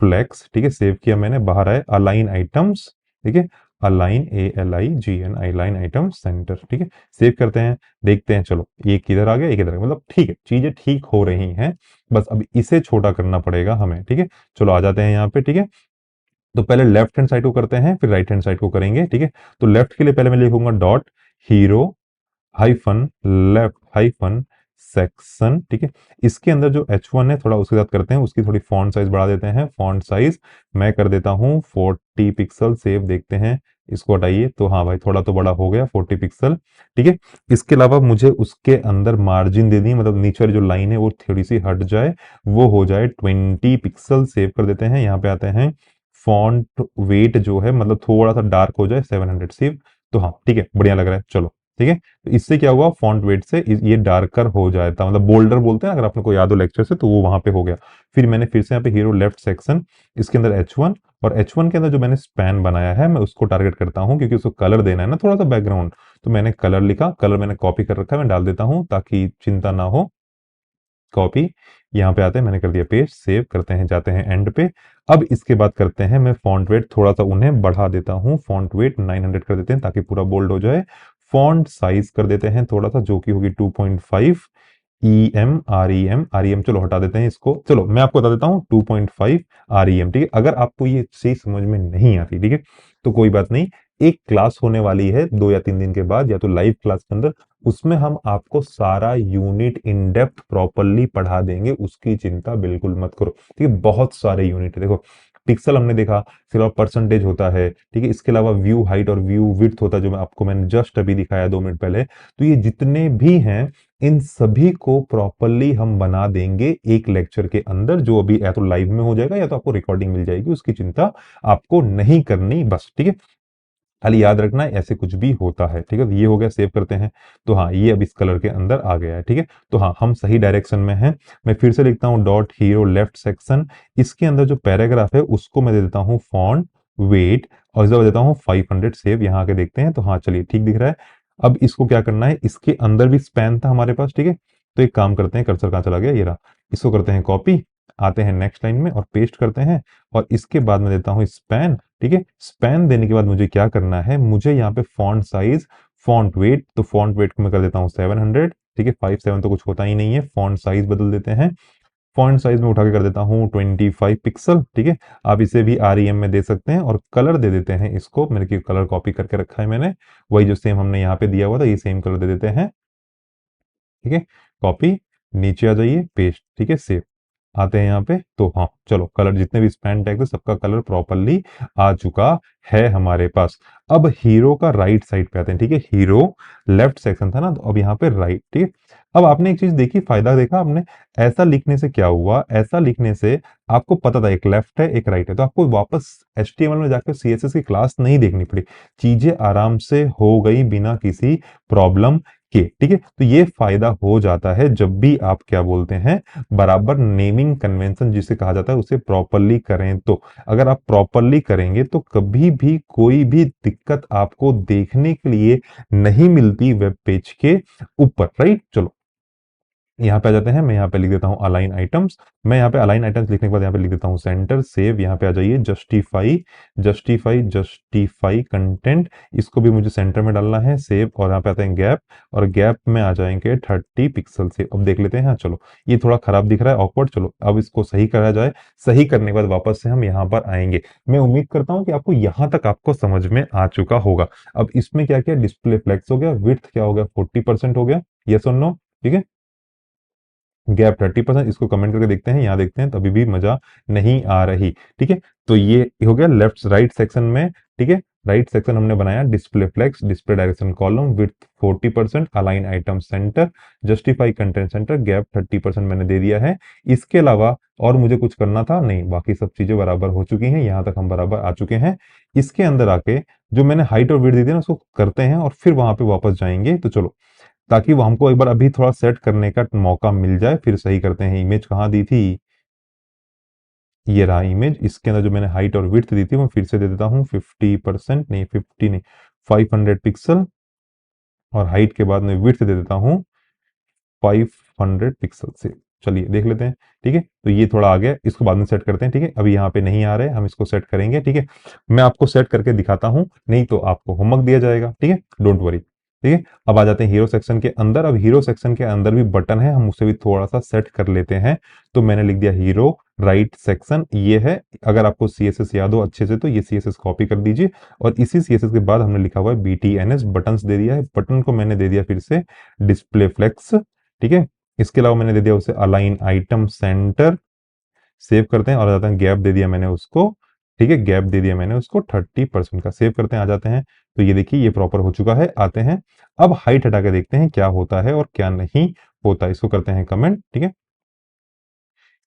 Speaker 1: फ्लेक्स, ठीक है। सेव किया मैंने, बाहर आए अलाइन आइटम्स, ठीक है, align ALIGN, align item centre, ठीक है। सेव करते हैं, देखते हैं, चलो एक किधर आ गया, एक इधर आ गया, मतलब ठीक है, चीजें ठीक हो रही हैं, बस अब इसे छोटा करना पड़ेगा हमें, ठीक है। चलो आ जाते हैं यहाँ पे, ठीक है। तो पहले लेफ्ट हैंड साइड को करते हैं, फिर राइट हैंड साइड को करेंगे, ठीक है। तो लेफ्ट के लिए पहले मैं लिखूंगा dot hero hyphen left hyphen section, ठीक है। इसके अंदर जो H1 है, थोड़ा उसके साथ करते हैं, उसकी थोड़ी फॉन्ट साइज बढ़ा देते हैं। फॉन्ट साइज मैं कर देता हूं 40 पिक्सल, सेव देखते हैं, इसको हटाइए, तो हाँ भाई थोड़ा तो बड़ा हो गया 40 पिक्सल, ठीक है। इसके अलावा मुझे उसके अंदर मार्जिन दे दी, मतलब नीचे वाली जो लाइन है वो थोड़ी सी हट जाए, वो हो जाए 20 पिक्सल, सेव कर देते हैं। यहाँ पे आते हैं, फॉन्ट वेट जो है मतलब थोड़ा सा डार्क हो जाए, 700, सेव। तो हाँ ठीक है, बढ़िया लग रहा है, चलो ठीक है। तो इससे क्या हुआ, फॉन्ट वेट से ये डार्कर हो जाता, मतलब बोल्डर बोलते हैं, अगर आपने को याद हो लेक्चर से, तो वो वहां पे हो गया। फिर मैंने फिर से यहाँ पे हीरो लेफ्ट सेक्शन, इसके अंदर H1, और H1 के अंदर जो मैंने स्पैन बनाया है, मैं उसको टारगेट करता हूँ, क्योंकि उसको कलर देना है ना थोड़ा सा बैकग्राउंड, तो मैंने कलर लिखा, कलर मैंने कॉपी कर रखा है, मैं डाल देता हूँ ताकि चिंता ना हो। कॉपी, यहाँ पे आते हैं, मैंने कर दिया पेस्ट, सेव करते हैं, जाते हैं एंड पे। अब इसके बाद करते हैं, मैं फॉन्ट वेट थोड़ा सा उन्हें बढ़ा देता हूँ, फॉन्ट वेट 900 कर देते हैं ताकि पूरा बोल्ड हो जाए। फॉन्ट साइज कर देते हैं थोड़ा सा, जो कि होगी 2.5 आर ई एम, चलो हटा देते हैं इसको। चलो मैं आपको बता देता हूँ 2.5 REM, ठीक है। अगर आपको ये चीज समझ में नहीं आती, ठीक है, तो कोई बात नहीं, एक क्लास होने वाली है 2 या 3 दिन के बाद, या तो लाइव क्लास के अंदर, उसमें हम आपको सारा यूनिट इन डेप्थ प्रॉपरली पढ़ा देंगे, उसकी चिंता बिल्कुल मत करो, ठीक है। बहुत सारे यूनिट है, देखो पिक्सल हमने देखा, इसके अलावा परसेंटेज होता है, ठीक है, इसके अलावा व्यू हाइट और व्यू विड्थ होता है, जो मैंने जस्ट अभी दिखाया 2 मिनट पहले। तो ये जितने भी हैं, इन सभी को प्रॉपरली हम बना देंगे एक लेक्चर के अंदर, जो अभी या तो लाइव में हो जाएगा या तो आपको रिकॉर्डिंग मिल जाएगी, उसकी चिंता आपको नहीं करनी बस, ठीक है। खाली याद रखना है ऐसे कुछ भी होता है, ठीक है। तो ये हो गया, सेव करते हैं। तो हाँ, ये अब इस कलर के अंदर आ गया है, ठीक है। तो हाँ, हम सही डायरेक्शन में हैं। मैं फिर से लिखता हूँ डॉट हीरो लेफ्ट सेक्शन, इसके अंदर जो पैराग्राफ है उसको मैं दे देता हूँ फॉन्ट वेट, और इस देता हूँ 500 सेव। यहाँ आके देखते हैं, तो हाँ चलिए ठीक दिख रहा है। अब इसको क्या करना है, इसके अंदर भी स्पैन था हमारे पास, ठीक है। तो एक काम करते हैं, कर्सर कहाँ चला गया, ये रहा। इसको करते हैं कॉपी, आते हैं नेक्स्ट लाइन में और पेस्ट करते हैं, और इसके बाद मैं देता हूँ स्पैन, ठीक है। स्पैन देने के बाद मुझे क्या करना है, मुझे यहाँ पे फॉन्ट साइज, फॉन्ट वेट, तो फॉन्ट वेट को मैं कर देता हूँ 700, ठीक है। 57 तो कुछ होता ही नहीं है, फॉन्ट साइज बदल देते हैं, फॉन्ट साइज में उठा के कर देता हूँ 25 पिक्सल, ठीक है। आप इसे भी REM में दे सकते हैं, और कलर दे देते हैं इसको, मेरे कलर कॉपी करके रखा है मैंने, वही जो सेम हमने यहाँ पे दिया हुआ था, ये सेम कलर दे देते हैं, ठीक है। कॉपी, नीचे आ जाइए, पेस्ट, ठीक है, सेव। आते हैं यहाँ पे, तो हाँ चलो, कलर जितने भी स्पैन टैग थे सबका कलर प्रॉपरली आ चुका है हमारे पास। अब हीरो का राइट साइड पे आते हैं, ठीक है। हीरो लेफ्ट सेक्शन था ना, तो अब यहाँ पे राइट, ठीक है। अब आपने एक चीज देखी, फायदा देखा आपने, ऐसा लिखने से क्या हुआ, ऐसा लिखने से आपको पता था एक लेफ्ट है एक राइट है, तो आपको वापस HTML में जाकर CSS की क्लास नहीं देखनी पड़ी, चीजें आराम से हो गई बिना किसी प्रॉब्लम के, ठीक है। तो ये फायदा हो जाता है जब भी आप क्या बोलते हैं, बराबर नेमिंग कन्वेंशन जिसे कहा जाता है उसे प्रॉपरली करें। तो अगर आप प्रॉपरली करेंगे तो कभी भी कोई भी दिक्कत आपको देखने के लिए नहीं मिलती वेब पेज के ऊपर, राइट। चलो यहाँ पे आ जाते हैं, मैं यहाँ पे लिख देता हूँ अलाइन आइटम्स। मैं यहाँ पे अलाइन आइटम्स लिखने के बाद यहाँ पे लिख देता हूँ सेंटर, सेव। यहाँ पे आ जाइए, जस्टिफाई, जस्टिफाई कंटेंट, इसको भी मुझे सेंटर में डालना है, सेव। और यहाँ पे आते हैं गैप, और गैप में आ जाएंगे 30 पिक्सल से। अब देख लेते हैं, हाँ चलो ये थोड़ा खराब दिख रहा है, ऑकवर्ड। चलो अब इसको सही करा जाए, सही करने के बाद वापस से हम यहाँ पर आएंगे। मैं उम्मीद करता हूँ कि आपको यहाँ तक आपको समझ में आ चुका होगा। अब इसमें क्या क्या, डिस्प्ले फ्लेक्स हो गया, विड्थ क्या हो गया, 40% हो गया, यस और नो, ठीक है। गैप 30%, इसको कमेंट करके देखते हैं, यहाँ देखते हैं, तभी भी मजा नहीं आ रही, ठीक है। तो ये हो गया लेफ्ट राइट सेक्शन में, ठीक है। राइट सेक्शन हमने बनाया, display flex, display direction column, width 40%, align item centre, justify content centre, gap 30% मैंने दे दिया है। इसके अलावा और मुझे कुछ करना था नहीं, बाकी सब चीजें बराबर हो चुकी हैं, यहाँ तक हम बराबर आ चुके हैं। इसके अंदर आके जो मैंने हाइट और विड्थ दी थी ना, उसको करते हैं और फिर वहां पे वापस जाएंगे। तो चलो, ताकि वो हमको एक बार अभी थोड़ा सेट करने का मौका मिल जाए, फिर सही करते हैं। इमेज कहाँ दी थी, ये रहा इमेज। इसके अंदर जो मैंने हाइट और विड्थ दी थी वो फिर से दे देता हूँ 50%, नहीं 50 नहीं, 500 पिक्सल, और हाइट के बाद में विड्थ दे देता हूँ 500 पिक्सल से। चलिए देख लेते हैं, ठीक है। तो ये थोड़ा आ गया, इसको बाद में सेट करते हैं, ठीक है। अभी यहाँ पे नहीं आ रहे, हम इसको सेट करेंगे, ठीक है। मैं आपको सेट करके दिखाता हूँ, नहीं तो आपको होमवर्क दिया जाएगा, ठीक है, डोंट वरी, ठीक है। अब आ जाते हैं हीरो सेक्शन के अंदर। अब हीरो सेक्शन के अंदर भी बटन है, हम उसे भी थोड़ा सा सेट कर लेते हैं। तो मैंने लिख दिया हीरो राइट सेक्शन, ये है। अगर आपको CSS याद हो अच्छे से तो ये CSS कॉपी कर दीजिए, और इसी CSS के बाद हमने लिखा हुआ है BTNS, बटन्स दे दिया है। बटन को मैंने दे दिया फिर से डिस्प्ले फ्लेक्स, ठीक है। इसके अलावा मैंने दे दिया उसे अलाइन आइटम सेंटर, सेव करते हैं। और आ जाते हैं, गैप दे दिया मैंने उसको, ठीक है, गैप दे दिया मैंने उसको 30% का। सेव करते हैं, आ जाते हैं। तो ये देखिए ये प्रॉपर हो चुका है। आते हैं, अब हाइट हटा के देखते हैं क्या होता है और क्या नहीं होता। इसको करते हैं कमेंट, ठीक है,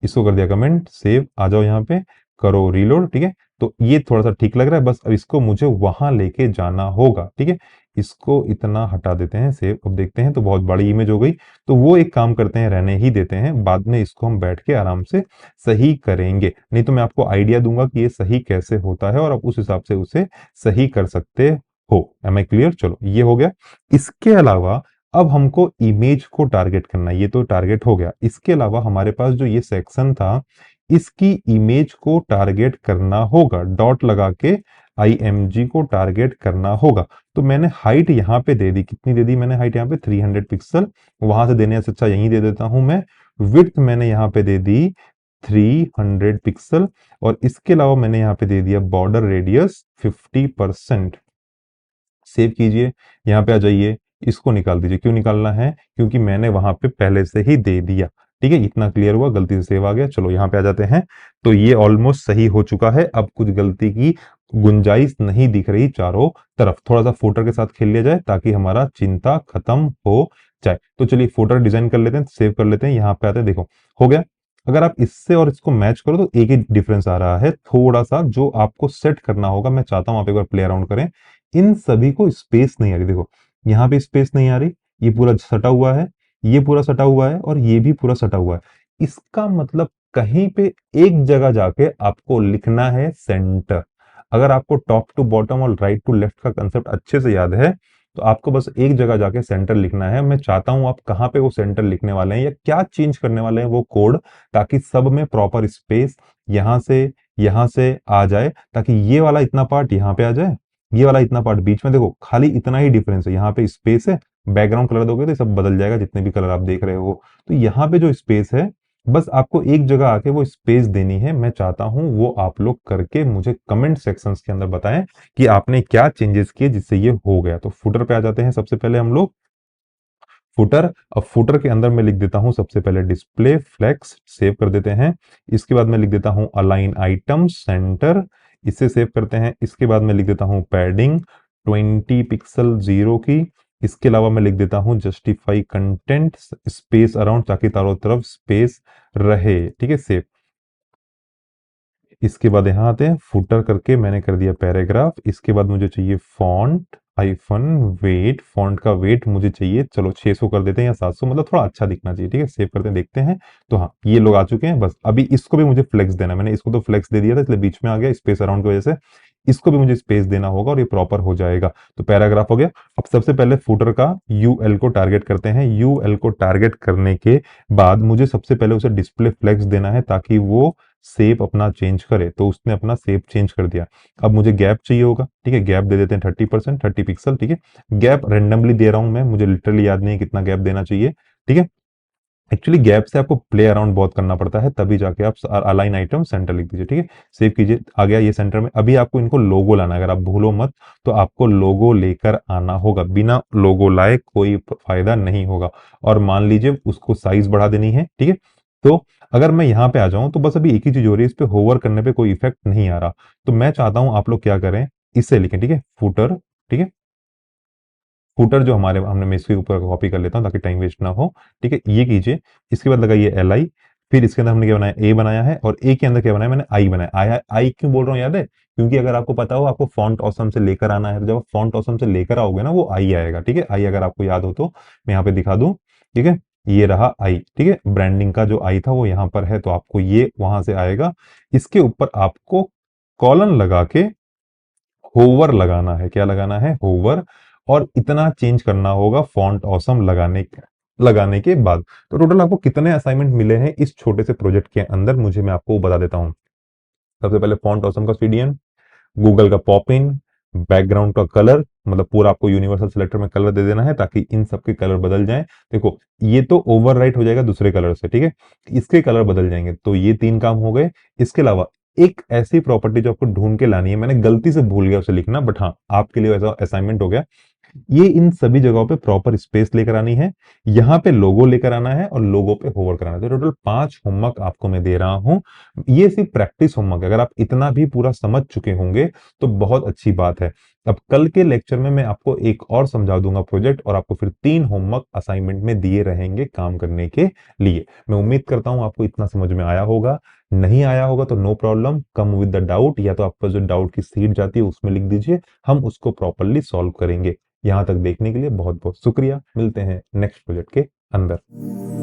Speaker 1: इसको कर दिया कमेंट, सेव। आ जाओ यहाँ पे, करो रीलोड, ठीक है। तो ये थोड़ा सा ठीक लग रहा है, बस अब इसको मुझे वहां लेके जाना होगा, ठीक है। इसको इतना हटा देते हैं, सेव। अब देखते हैं, तो बहुत बड़ी इमेज हो गई, तो वो एक काम करते हैं, रहने ही देते हैं, बाद में इसको हम बैठ के आराम से सही करेंगे। नहीं तो मैं आपको आइडिया दूंगा कि ये सही कैसे होता है, और आप उस हिसाब से उसे सही कर सकते हो। Am I clear? चलो ये हो गया। इसके अलावा अब हमको इमेज को टारगेट करना है, ये तो टारगेट हो गया। इसके अलावा हमारे पास जो ये सेक्शन था, इसकी इमेज को टारगेट करना होगा, डॉट लगा के IMG को टारगेट करना होगा। तो मैंने हाइट यहाँ पे दे दी, कितनी दे दी मैंने हाइट यहाँ पे 300 पिक्सल, वहां से देने से अच्छा यहीं दे देता हूं मैं। विड्थ मैंने यहाँ पे दे दी 300 पिक्सल, और इसके अलावा मैंने यहाँ पे दे दिया बॉर्डर रेडियस 50%। सेव कीजिए, यहाँ पे आ जाइए, इसको निकाल दीजिए। क्यों निकालना है? क्योंकि मैंने वहां पे पहले से ही दे दिया। ठीक है, इतना क्लियर हुआ, गलती से सेव आ गया। चलो यहाँ पे आ जाते हैं। तो ये ऑलमोस्ट सही हो चुका है, अब कुछ गलती की गुंजाइश नहीं दिख रही चारों तरफ। थोड़ा सा फुटर के साथ खेल लिया जाए ताकि हमारा चिंता खत्म हो जाए। तो चलिए फुटर डिजाइन कर लेते हैं, सेव कर लेते हैं, यहाँ पे आते हैं, देखो हो गया। अगर आप इससे और इसको मैच करो तो एक ही डिफरेंस आ रहा है, थोड़ा सा जो आपको सेट करना होगा। मैं चाहता हूं आप एक बार प्ले अराउंड करें। इन सभी को स्पेस नहीं आ रही, देखो यहाँ पे स्पेस नहीं आ रही, ये पूरा सटा हुआ है, ये पूरा सटा हुआ है, और ये भी पूरा सटा हुआ है। इसका मतलब कहीं पे एक जगह जाके आपको लिखना है सेंटर। अगर आपको टॉप टू बॉटम और राइट टू लेफ्ट का कंसेप्ट अच्छे से याद है, तो आपको बस एक जगह जाके सेंटर लिखना है। मैं चाहता हूं आप कहां पे वो सेंटर लिखने वाले हैं या क्या चेंज करने वाले हैं वो कोड, ताकि सब में प्रॉपर स्पेस यहां से आ जाए, ताकि ये वाला इतना पार्ट यहां पे आ जाए, ये वाला इतना पार्ट बीच में। देखो खाली इतना ही डिफरेंस है, यहाँ पे स्पेस है। बैकग्राउंड कलर दोगे तो सब बदल जाएगा, जितने भी कलर आप देख रहे हो। तो यहाँ पे जो स्पेस है, बस आपको एक जगह आके वो स्पेस देनी है। मैं चाहता हूं वो आप लोग करके मुझे कमेंट सेक्शंस के अंदर बताएं कि आपने क्या चेंजेस किए जिससे ये हो गया। तो फुटर पे आ जाते हैं सबसे पहले हम लोग। फुटर, अब फुटर के अंदर मैं लिख देता हूं सबसे पहले डिस्प्ले फ्लेक्स, सेव कर देते हैं। इसके बाद मैं लिख देता हूं अलाइन आइटम सेंटर, इसे सेव करते हैं। इसके बाद मैं लिख देता हूं पैडिंग 20 पिक्सल जीरो की। इसके अलावा मैं लिख देता हूं जस्टिफाई कंटेंट स्पेस अराउंड, ताकि चारों तरफ स्पेस रहे। ठीक है, सेव। इसके बाद यहाँ आते हैं, फुटर करके मैंने कर दिया पैराग्राफ। इसके बाद मुझे चाहिए फॉन्ट हाइफन वेट, फॉन्ट का वेट मुझे चाहिए, चलो 600 कर देते हैं या 700, मतलब थोड़ा अच्छा दिखना चाहिए। ठीक है, सेव करते हैं, देखते हैं। तो हाँ, ये लोग आ चुके हैं। बस अभी इसको भी मुझे फ्लेक्स देना है। मैंने इसको तो फ्लेक्स दे दिया था, इसलिए बीच में आ गया स्पेस अराउंड की वजह से। इसको भी मुझे स्पेस देना होगा और ये प्रॉपर हो जाएगा। तो पैराग्राफ हो गया। अब सबसे पहले फुटर का यूएल को टारगेट करते हैं। यूएल को टारगेट करने के बाद मुझे सबसे पहले उसे डिस्प्ले फ्लेक्स देना है, ताकि वो शेप अपना चेंज करे। तो उसने अपना शेप चेंज कर दिया। अब मुझे गैप चाहिए होगा। ठीक है, गैप दे देते हैं 30%, 30 पिक्सल। ठीक है, गैप रेंडमली दे रहा हूं मैं, मुझे लिटरली याद नहीं है कितना गैप देना चाहिए। ठीक है, एक्चुअली गैप से आपको प्ले अराउंड बहुत करना पड़ता है, तभी जाके आप अलाइन आइटम सेंटर लिख दीजिए। ठीक है, सेव कीजिए, आ गया ये सेंटर में। अभी आपको इनको लोगो लाना है, अगर आप भूलो मत तो आपको लोगो लेकर आना होगा। बिना लोगो लाए कोई फायदा नहीं होगा। और मान लीजिए उसको साइज बढ़ा देनी है। ठीक है, तो अगर मैं यहाँ पे आ जाऊं तो बस अभी एक ही चीज हो रही है, इस पे होवर करने पे कोई इफेक्ट नहीं आ रहा। तो मैं चाहता हूं आप लोग क्या करें, इसे लिखें। ठीक है, फुटर। ठीक है, फुटर जो हमारे, हमने मैं इसके ऊपर कॉपी कर लेता हूं ताकि टाइम वेस्ट ना हो। ठीक है, ये कीजिए। इसके बाद लगाइए LI। फिर इसके अंदर हमने क्या बनाया, ए बनाया है, और ए के अंदर क्या बनाया मैंने, आई बनाया। आई आई क्यों बोल रहा हूँ याद है? क्योंकि अगर आपको पता हो आपको फॉन्ट ऑसम से लेकर आना है, तो जब आप फॉन्ट ऑसम से लेकर आओगे ना, वो आई आएगा। ठीक है, आई अगर आपको याद हो तो मैं यहाँ पे दिखा दूं। ठीक है, ये रहा आई। ठीक है, ब्रांडिंग का जो आई था वो यहाँ पर है, तो आपको ये वहां से आएगा। इसके ऊपर आपको कॉलन लगा के होवर लगाना है। क्या लगाना है? होवर। और इतना चेंज करना होगा फॉन्ट ऑसम लगाने के बाद। तो टोटल आपको कितने असाइनमेंट मिले हैं इस छोटे से प्रोजेक्ट के अंदर, मुझे मैं आपको बता देता हूं। सबसे पहले फॉन्ट ऑसम का सीडीएन, गूगल का पॉप इन, बैकग्राउंड का कलर, मतलब पूरा आपको यूनिवर्सल सिलेक्टर में कलर दे देना है ताकि इन सब के कलर बदल जाएं। देखो ये तो ओवरराइट हो जाएगा दूसरे कलर से। ठीक है, इसके कलर बदल जाएंगे। तो ये 3 काम हो गए। इसके अलावा एक ऐसी प्रॉपर्टी जो आपको ढूंढ के लानी है, मैंने गलती से भूल गया उसे लिखना, बट हाँ आपके लिए ऐसा असाइनमेंट हो गया। ये इन सभी जगहों पे प्रॉपर स्पेस लेकर आनी है, यहाँ पे लोगो लेकर आना है, और लोगो पे होवर कराना है। तो टोटल 5 होमवर्क आपको मैं दे रहा हूं। ये सिर्फ प्रैक्टिस होमवर्क है। अगर आप इतना भी पूरा समझ चुके होंगे तो बहुत अच्छी बात है। अब कल के लेक्चर में मैं आपको एक और समझा दूंगा प्रोजेक्ट, और आपको फिर 3 होमवर्क असाइनमेंट में दिए रहेंगे काम करने के लिए। मैं उम्मीद करता हूं आपको इतना समझ में आया होगा। नहीं आया होगा तो no problem, come with the doubt, या तो आपका जो डाउट की सीट जाती है उसमें लिख दीजिए, हम उसको प्रॉपरली सॉल्व करेंगे। यहां तक देखने के लिए बहुत बहुत शुक्रिया। मिलते हैं नेक्स्ट प्रोजेक्ट के अंदर।